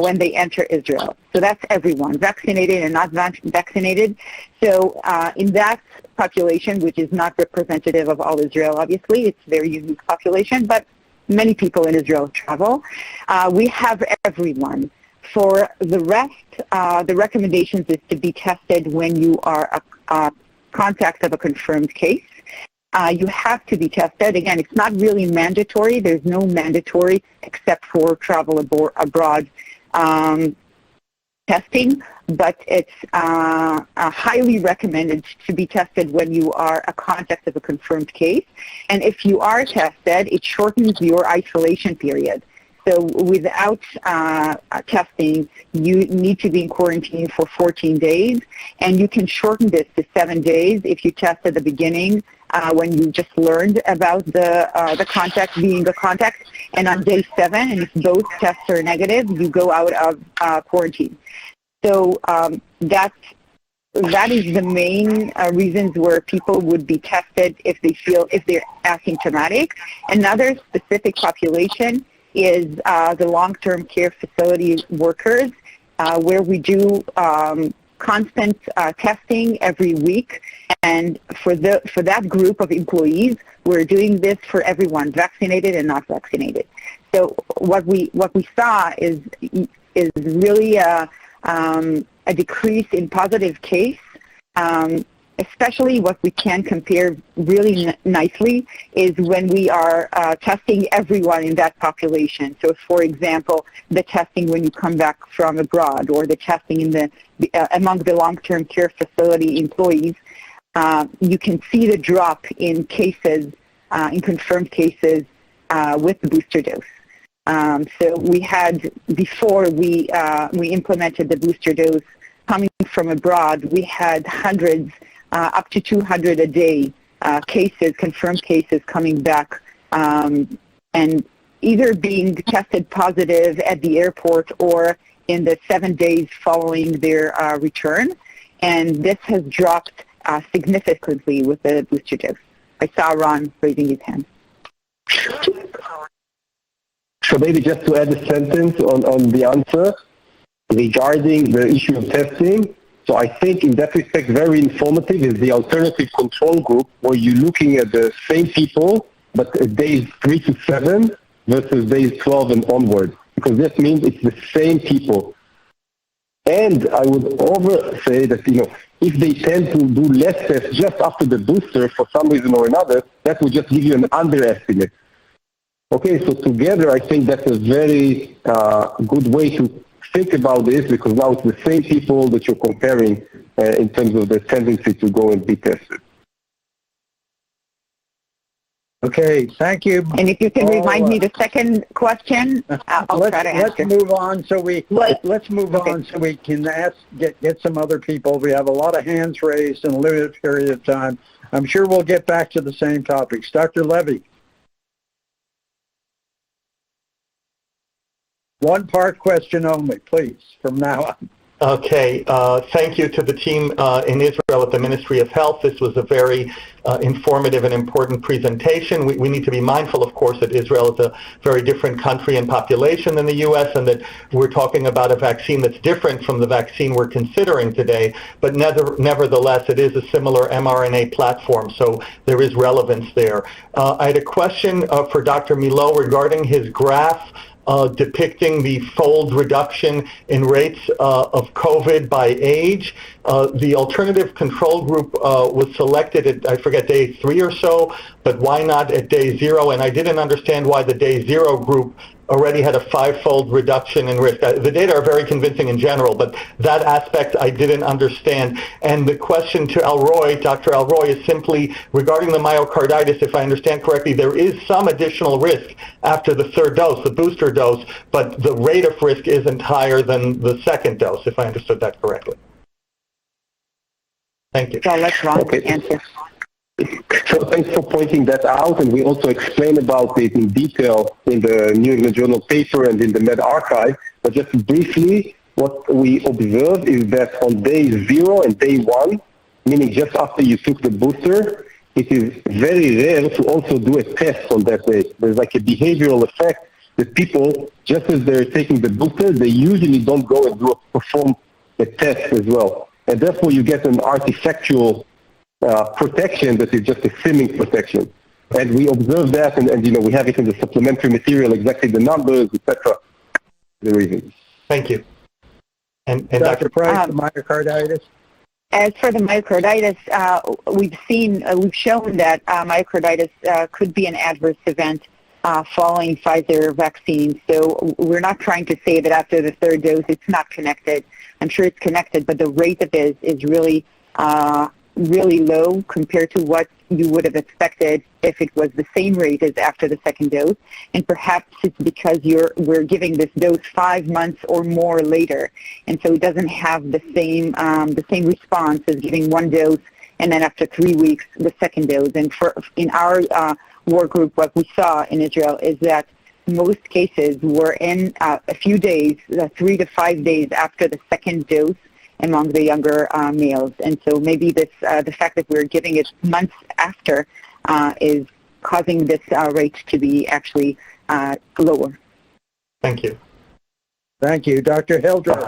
when they enter Israel. So that's everyone, vaccinated and not vaccinated. So in that population, which is not representative of all Israel, obviously, it's a very unique population, but many people in Israel travel. We have everyone. For the rest, the recommendations is to be tested when you are a contact of a confirmed case. You have to be tested. Again, it's not really mandatory. There's no mandatory except for travel abroad testing, but it's highly recommended to be tested when you are a contact of a confirmed case. And if you are tested, it shortens your isolation period. So without testing, you need to be in quarantine for 14 days, and you can shorten this to 7 days if you test at the beginning when you just learned about the contact being a contact, and on day 7, and if both tests are negative, you go out of quarantine. So that is the main reasons where people would be tested if they're asymptomatic. Another specific population is the long-term care facility workers, where we do constant testing every week. And for that group of employees, we're doing this for everyone, vaccinated and not vaccinated. So what we saw is really a decrease in positive case. Especially what we can compare really nicely is when we are testing everyone in that population. So, for example, the testing when you come back from abroad, or the testing in among the long-term care facility employees, you can see the drop in cases, in confirmed cases with the booster dose. So we had, before we implemented the booster dose coming from abroad, we had hundreds, up to 200 a day cases, confirmed cases coming back, and either being tested positive at the airport or in the 7 days following their return. And this has dropped significantly with the booster dose. I saw Ron raising his hand. So maybe just to add a sentence on the answer regarding the issue of testing. So I think in that respect, very informative is the alternative control group, where you're looking at the same people, but at days 3 to 7 versus days 12 and onward, because that means it's the same people. And I would over say that, if they tend to do less tests just after the booster for some reason or another, that would just give you an underestimate. Okay, so together I think that's a very good way to think about this, because now it's the same people that you're comparing in terms of the tendency to go and be tested. Okay, thank you. And if you can remind me the second question, I'll try to answer. Let's move on so we can get some other people. We have a lot of hands raised in a limited period of time. I'm sure we'll get back to the same topics. Dr. Levy. One part question only, please, from now on. Okay. Thank you to the team in Israel at the Ministry of Health. This was a very informative and important presentation. We need to be mindful, of course, that Israel is a very different country and population than the U.S., and that we're talking about a vaccine that's different from the vaccine we're considering today. But nevertheless, it is a similar mRNA platform, so there is relevance there. I had a question for Dr. Milo regarding his graph depicting the fold reduction in rates of COVID by age. The alternative control group was selected at, I forget, day 3 or so, but why not at day 0? And I didn't understand why the day 0 group already had a 5-fold reduction in risk. The data are very convincing in general, but that aspect I didn't understand. And the question to Dr. Alroy, is simply regarding the myocarditis. If I understand correctly, there is some additional risk after the 3rd dose, the booster dose, but the rate of risk isn't higher than the 2nd dose, if I understood that correctly. Thank you. So let's Ron answer. So thanks for pointing that out, and we also explain about it in detail in the New England Journal paper and in the Med Archive. But just briefly, what we observed is that on day 0 and day 1, meaning just after you took the booster, it is very rare to also do a test on that day. There's like a behavioral effect that people, just as they're taking the booster, they usually don't go and perform a test as well. And therefore you get an artifactual protection that is just a seeming protection. And we observe that, and you know, we have it in the supplementary material, exactly the numbers, etc. The reasons. Thank you. And Dr. Price, the myocarditis? As for the myocarditis, we've shown that myocarditis could be an adverse event following Pfizer vaccine. So we're not trying to say that after the third dose it's not connected. I'm sure it's connected, but the rate of it is really really low compared to what you would have expected if it was the same rate as after the second dose. And perhaps it's because we're giving this dose 5 months or more later, and so it doesn't have the same response as giving one dose and then after 3 weeks the second dose. And in our work group, what we saw in Israel is that most cases were in a few days, 3 to 5 days after the second dose among the younger males. And so maybe this, the fact that we're giving it months after is causing this rate to be actually lower. Thank you. Thank you. Dr. Hildreth.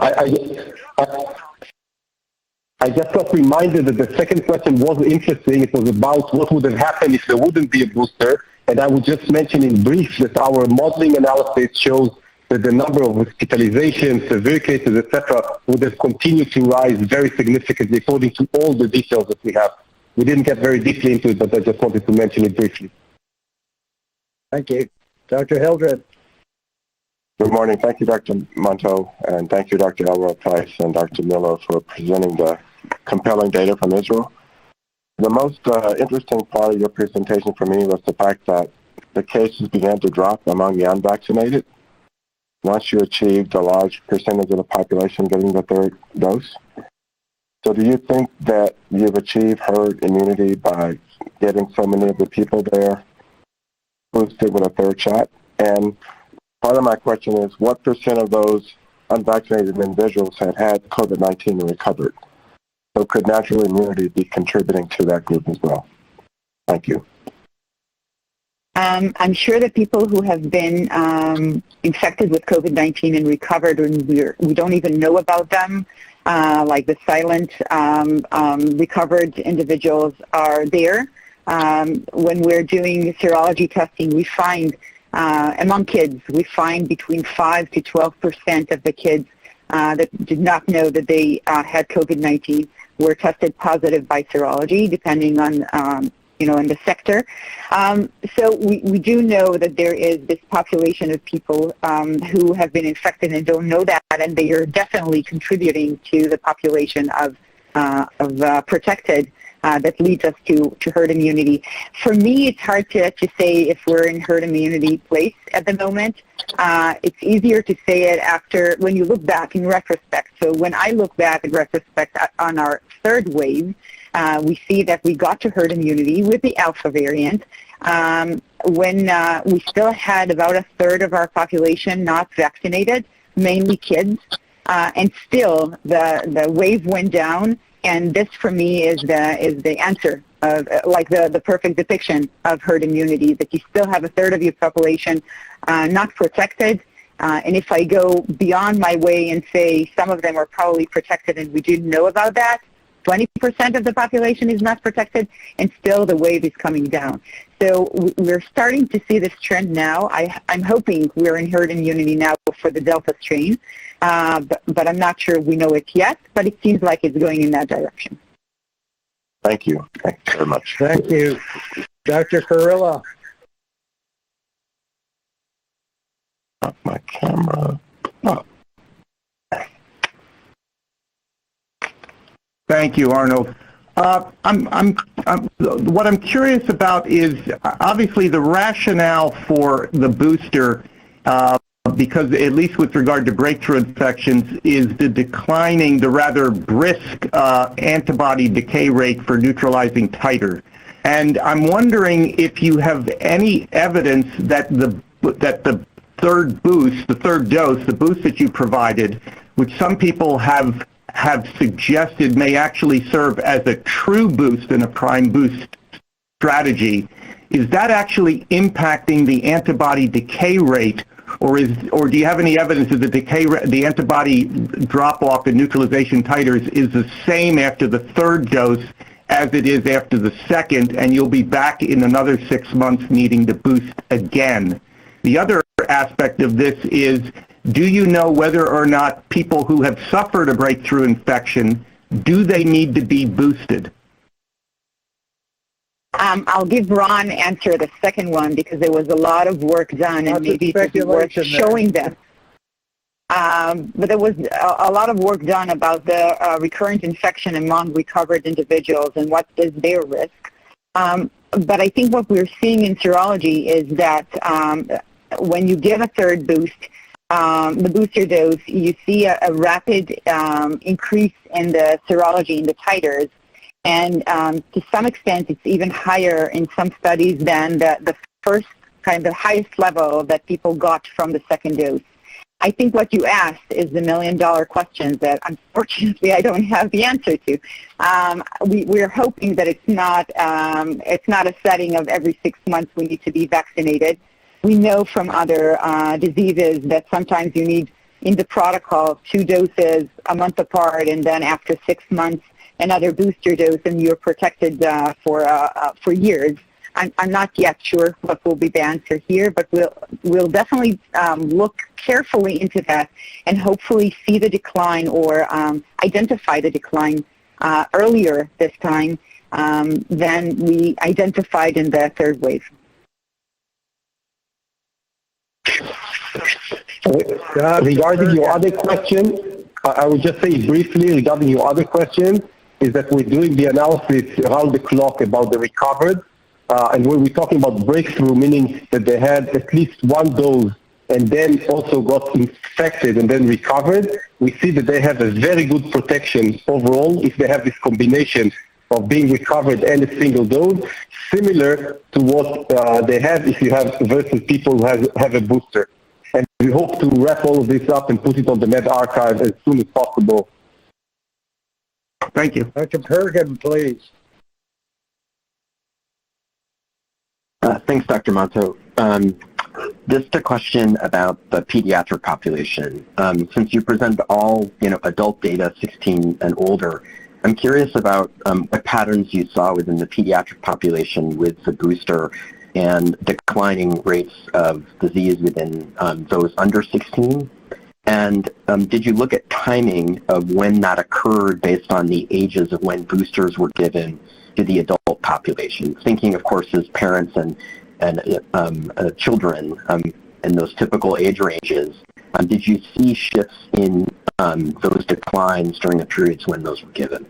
I just got reminded that the second question was interesting. It was about what would have happened if there wouldn't be a booster. And I would just mention in brief that our modeling analysis shows that the number of hospitalizations, severe cases, etc., would have continued to rise very significantly according to all the details that we have. We didn't get very deeply into it, but I just wanted to mention it briefly. Thank you. Dr. Hildreth. Good morning. Thank you, Dr. Monto, and thank you, Dr. Price and Dr. Miller, for presenting the compelling data from Israel. The most interesting part of your presentation for me was the fact that the cases began to drop among the unvaccinated once you achieved a large percentage of the population getting the third dose. So do you think that you've achieved herd immunity by getting so many of the people there boosted with a third shot? And part of my question is, what percent of those unvaccinated individuals had had COVID-19 and recovered? So could natural immunity be contributing to that group as well? Thank you. I'm sure that people who have been infected with COVID-19 and recovered, and we don't even know about them, like the silent recovered individuals are there. When we're doing serology testing, we find, among kids, we find between 5 to 12% of the kids that did not know that they had COVID-19 were tested positive by serology, depending on in the sector. So we do know that there is this population of people who have been infected and don't know that, and they are definitely contributing to the population of protected that leads us to herd immunity. For me, it's hard to say if we're in herd immunity place at the moment. It's easier to say it after, when you look back in retrospect. So when I look back in retrospect on our third wave, we see that we got to herd immunity with the Alpha variant when we still had about a third of our population not vaccinated, mainly kids, and still the wave went down. And this, for me, is the answer of like the perfect depiction of herd immunity, that you still have a third of your population not protected. And if I go beyond my way and say some of them are probably protected and we didn't know about that, 20% of the population is not protected, and still the wave is coming down. So we're starting to see this trend now. I'm hoping we're in herd immunity now for the Delta strain, but I'm not sure we know it yet, but it seems like it's going in that direction. Thank you. Thank you very much. Thank you. Dr. Kurilla. My camera. Oh. Thank you, Arnold. What I'm curious about is obviously the rationale for the booster because at least with regard to breakthrough infections, is the rather brisk antibody decay rate for neutralizing titer. And I'm wondering if you have any evidence that the third boost, the third dose, the boost that you provided, which some people have suggested may actually serve as a true boost and a prime boost strategy, is that actually impacting the antibody decay rate, or do you have any evidence that the antibody drop-off in neutralization titers is the same after the third dose as it is after the second, and you'll be back in another 6 months needing to boost again? The other aspect of this is, do you know whether or not people who have suffered a breakthrough infection, do they need to be boosted? I'll give Ron answer the second one because there was a lot of work done and maybe it would be worth showing them. But there was a lot of work done about the recurrent infection among recovered individuals and what is their risk. But I think what we're seeing in serology is that when you give a third boost, the booster dose, you see a rapid increase in the serology, in the titers. And to some extent, it's even higher in some studies than the first kind of the highest level that people got from the second dose. I think what you asked is the million-dollar question that unfortunately I don't have the answer to. We're hoping that it's not a setting of every 6 months we need to be vaccinated. We know from other diseases that sometimes you need in the protocol 2 doses a month apart, and then after 6 months another booster dose, and you're protected for years. I'm not yet sure what will be the answer here, but we'll definitely look carefully into that and hopefully see the decline or identify the decline earlier this time than we identified in the third wave. Regarding your other question, I would just say briefly regarding your other question is that we're doing the analysis around the clock about the recovered. And when we're talking about breakthrough, meaning that they had at least 1 dose and then also got infected and then recovered, we see that they have a very good protection overall if they have this combination of being recovered and a single dose, similar to what they have if you have versus people who have a booster. And we hope to wrap all of this up and put it on the Med Archive as soon as possible. Thank you. Dr. Perkin, please. Thanks, Dr. Monto. Just a question about the pediatric population. Since you presented all, adult data 16 and older, I'm curious about what patterns you saw within the pediatric population with the booster and declining rates of disease within those under 16. And did you look at timing of when that occurred based on the ages of when boosters were given to the adult population? Thinking, of course, as parents and children in those typical age ranges, did you see shifts in those declines during the periods when those were given?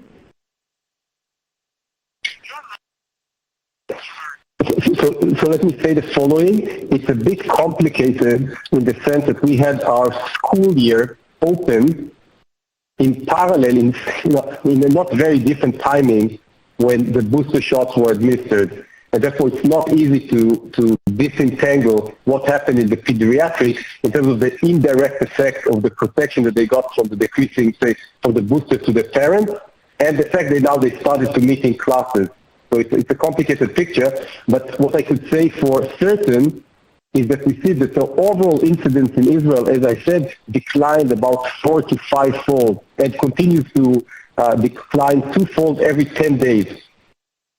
So let me say the following. It's a bit complicated in the sense that we had our school year open in parallel in a not very different timing when the booster shots were administered. And therefore, it's not easy to disentangle what happened in the pediatrics in terms of the indirect effect of the protection that they got from the decreasing, say, from the booster to the parents, and the fact that now they started to meet in classes. So it's a complicated picture, but what I could say for certain is that we see that the overall incidence in Israel, as I said, declined about 4 to 5-fold and continues to decline 2-fold every 10 days.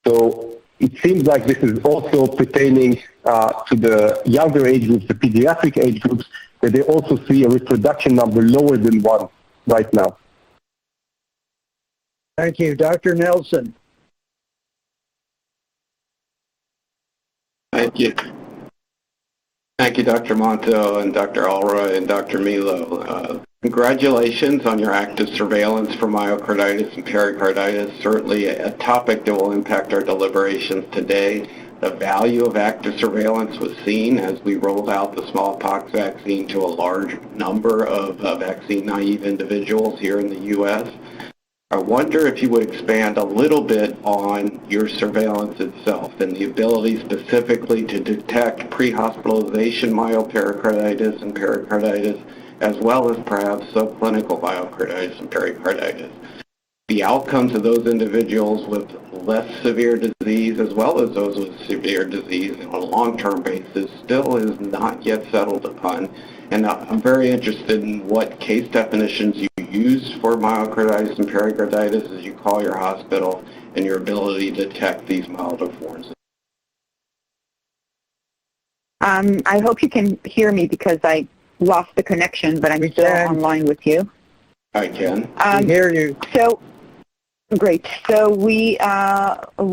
So it seems like this is also pertaining to the younger age groups, the pediatric age groups, that they also see a reproduction number lower than 1 right now. Thank you. Dr. Nelson. Thank you. Thank you, Dr. Monto and Dr. Alroy and Dr. Milo. Congratulations on your active surveillance for myocarditis and pericarditis, certainly a topic that will impact our deliberations today. the value of active surveillance was seen as we rolled out the smallpox vaccine to a large number of vaccine-naive individuals here in the U.S. I wonder if you would expand a little bit on your surveillance itself and the ability specifically to detect pre-hospitalization myopericarditis and pericarditis, as well as perhaps subclinical myocarditis and pericarditis. The outcomes of those individuals with less severe disease, as well as those with severe disease on a long-term basis, still is not yet settled upon. And I'm very interested in what case definitions you use for myocarditis and pericarditis as you call your hospital and your ability to detect these milder forms. I hope you can hear me because I lost the connection, but I'm still online with you. I can. I hear you. So, great. So we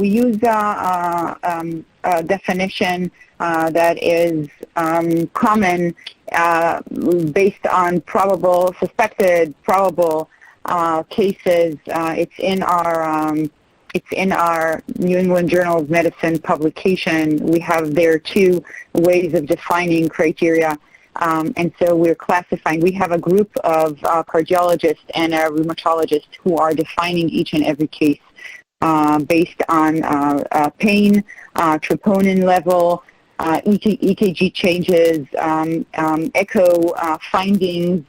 use a definition that is common based on suspected probable cases. It's in our New England Journal of Medicine publication. We have there 2 ways of defining criteria. And so we're classifying. We have a group of cardiologists and a rheumatologist who are defining each and every case based on pain, troponin level, EKG changes, echo findings,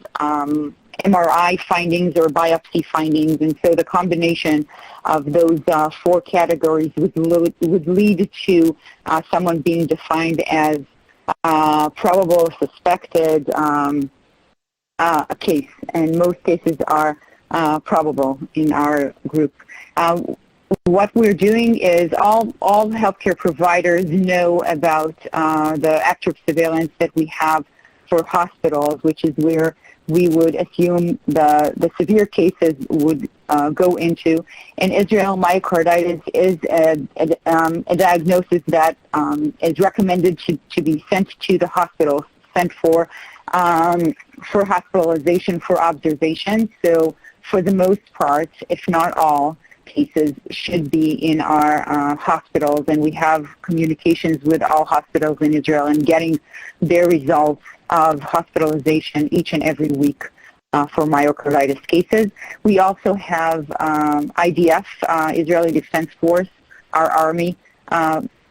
MRI findings or biopsy findings. And so the combination of those 4 categories would lead to someone being defined as probable suspected case, and most cases are probable in our group. What we're doing is all healthcare providers know about the active surveillance that we have for hospitals, which is where we would assume the severe cases would go into. In Israel, myocarditis is a diagnosis that is recommended to be sent to the hospital, sent for hospitalization for observation. So for the most part, if not all, cases should be in our hospitals, and we have communications with all hospitals in Israel and getting their results of hospitalization each and every week for myocarditis cases. We also have IDF, Israeli Defense Force, our Army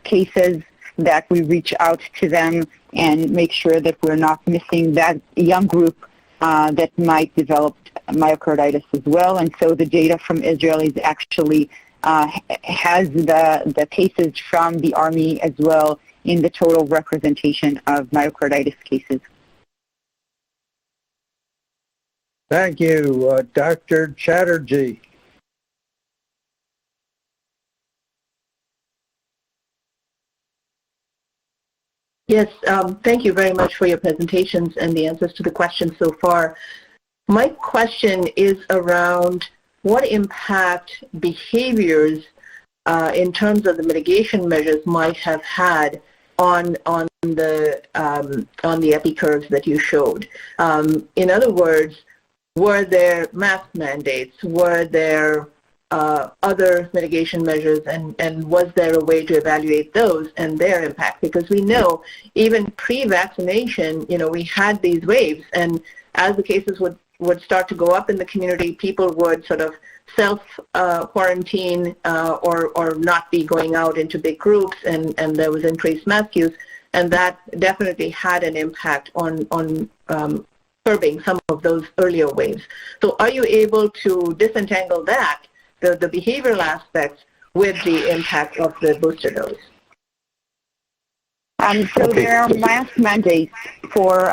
cases that we reach out to them and make sure that we're not missing that young group that might develop myocarditis as well. And so the data from Israelis actually has the cases from the Army as well in the total representation of myocarditis cases. Thank you, Dr. Chatterjee. Yes, thank you very much for your presentations and the answers to the questions so far. My question is around what impact behaviors in terms of the mitigation measures might have had on the epi curves that you showed. In other words, were there mask mandates? Were there other mitigation measures, and was there a way to evaluate those and their impact? Because we know even pre-vaccination, we had these waves, and as the cases would start to go up in the community, people would sort of self-quarantine or not be going out into big groups, and there was increased mask use, and that definitely had an impact on curbing some of those earlier waves. So are you able to disentangle that, the behavioral aspects, with the impact of the booster dose? So there are mask mandates for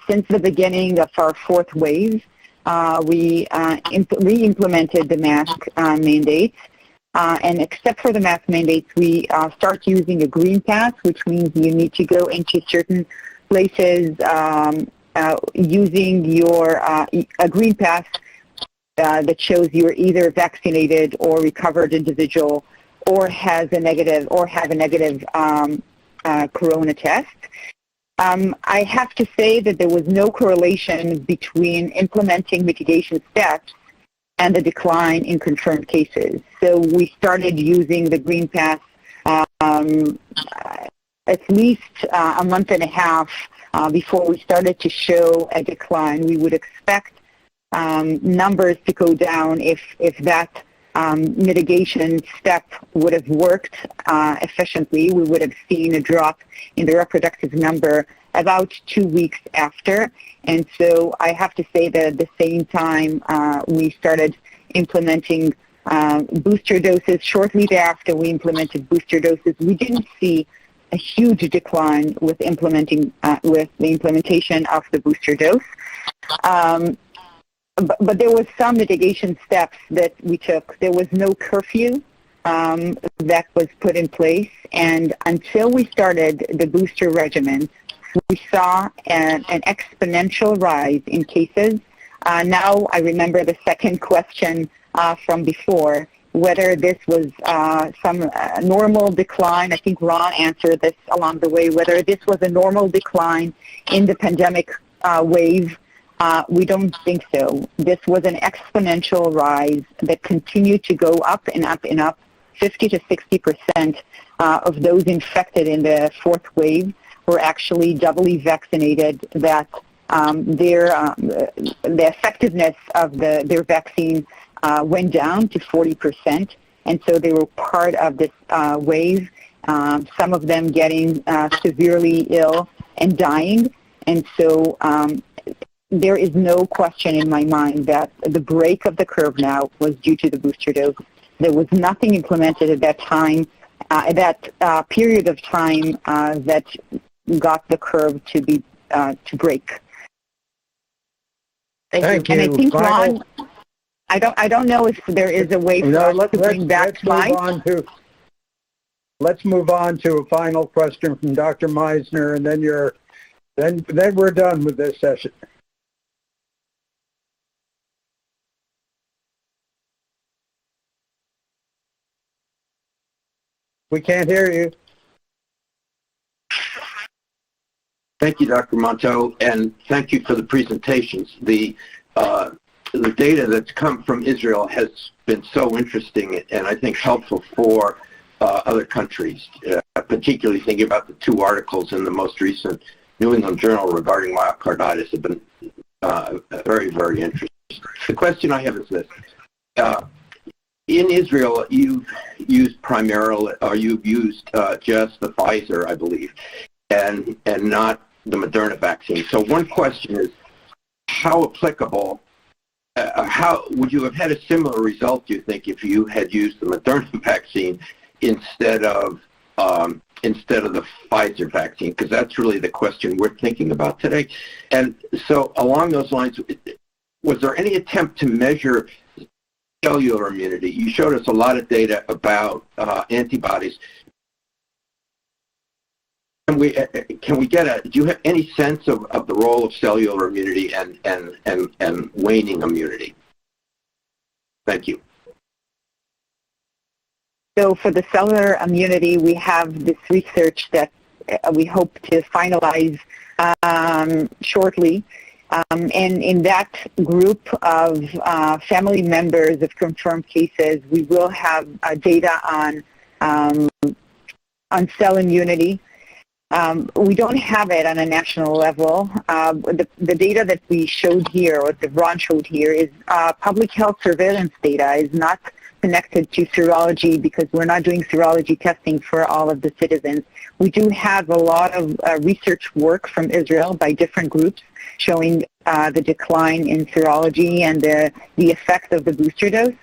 since the beginning of our 4th wave. We re-implemented the mask mandates, and except for the mask mandates, we start using a green pass, which means you need to go into certain places using your a green pass that shows you're either vaccinated or recovered individual or have a negative corona test. I have to say that there was no correlation between implementing mitigation steps and the decline in confirmed cases. So we started using the green pass at least a month and a half before we started to show a decline. We would expect numbers to go down if that mitigation step would have worked efficiently. We would have seen a drop in the reproductive number about 2 weeks after. And so I have to say that at the same time we started implementing booster doses. Shortly thereafter we implemented booster doses. We didn't see a huge decline with the implementation of the booster dose. But there was some mitigation steps that we took. There was no curfew that was put in place, and until we started the booster regimen, we saw an exponential rise in cases. Now I remember the second question from before, whether this was some normal decline. I think Ron answered this along the way, whether this was a normal decline in the pandemic wave. We don't think so. This was an exponential rise that continued to go up and up and up. 50 to 60% of those infected in the fourth wave were actually doubly vaccinated, that the effectiveness of their vaccine went down to 40%, and so they were part of this wave, some of them getting severely ill and dying. And so there is no question in my mind that the break of the curve now was due to the booster dose. There was nothing implemented at that time, at that period of time, that got the curve to break. Thank you. And I think, Ron, I don't know if there is a way for us to bring back slides. Let's move on to a final question from Dr. Meisner, and then we're done with this session. We can't hear you. Thank you, Dr. Monteau, and thank you for the presentations. The data that's come from Israel has been so interesting and I think helpful for other countries, particularly thinking about the two articles in the most recent New England Journal regarding myocarditis have been very, very interesting. The question I have is this. In Israel, you've used primarily, or you've used just the Pfizer, I believe, and not the Moderna vaccine. So one question is, how applicable, how would you have had a similar result, do you think, if you had used the Moderna vaccine instead of the Pfizer vaccine? Because that's really the question we're thinking about today. And so along those lines, was there any attempt to measure cellular immunity? You showed us a lot of data about antibodies. Can we get do you have any sense of the role of cellular immunity and waning immunity? Thank you. So for the cellular immunity, we have this research that we hope to finalize shortly. And in that group of family members of confirmed cases, we will have data on cell immunity. We don't have it on a national level. The data that we showed here, or that Ron showed here, is public health surveillance data. Is not connected to serology because we're not doing serology testing for all of the citizens. We do have a lot of research work from Israel by different groups showing the decline in serology and the effect of the booster dose.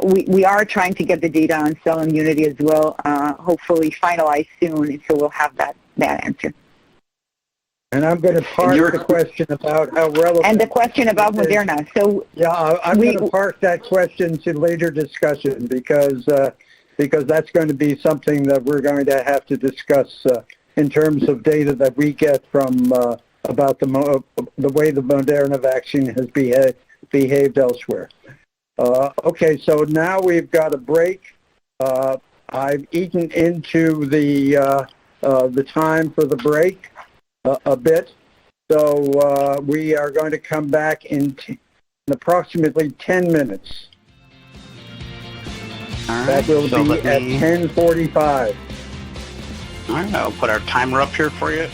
We are trying to get the data on cell immunity as well, hopefully finalized soon, so we'll have that answer. And I'm going to park the question about how relevant... And the question about Moderna. So yeah, I'm going to park that question to later discussion because that's going to be something that we're going to have to discuss in terms of data that we get from about the way the Moderna vaccine has behaved elsewhere. Okay, so now we've got a break. I've eaten into the time for the break a bit, so we are going to come back in approximately 10 minutes. All That right, will be at 10:45. All right, I'll put our timer up here for you.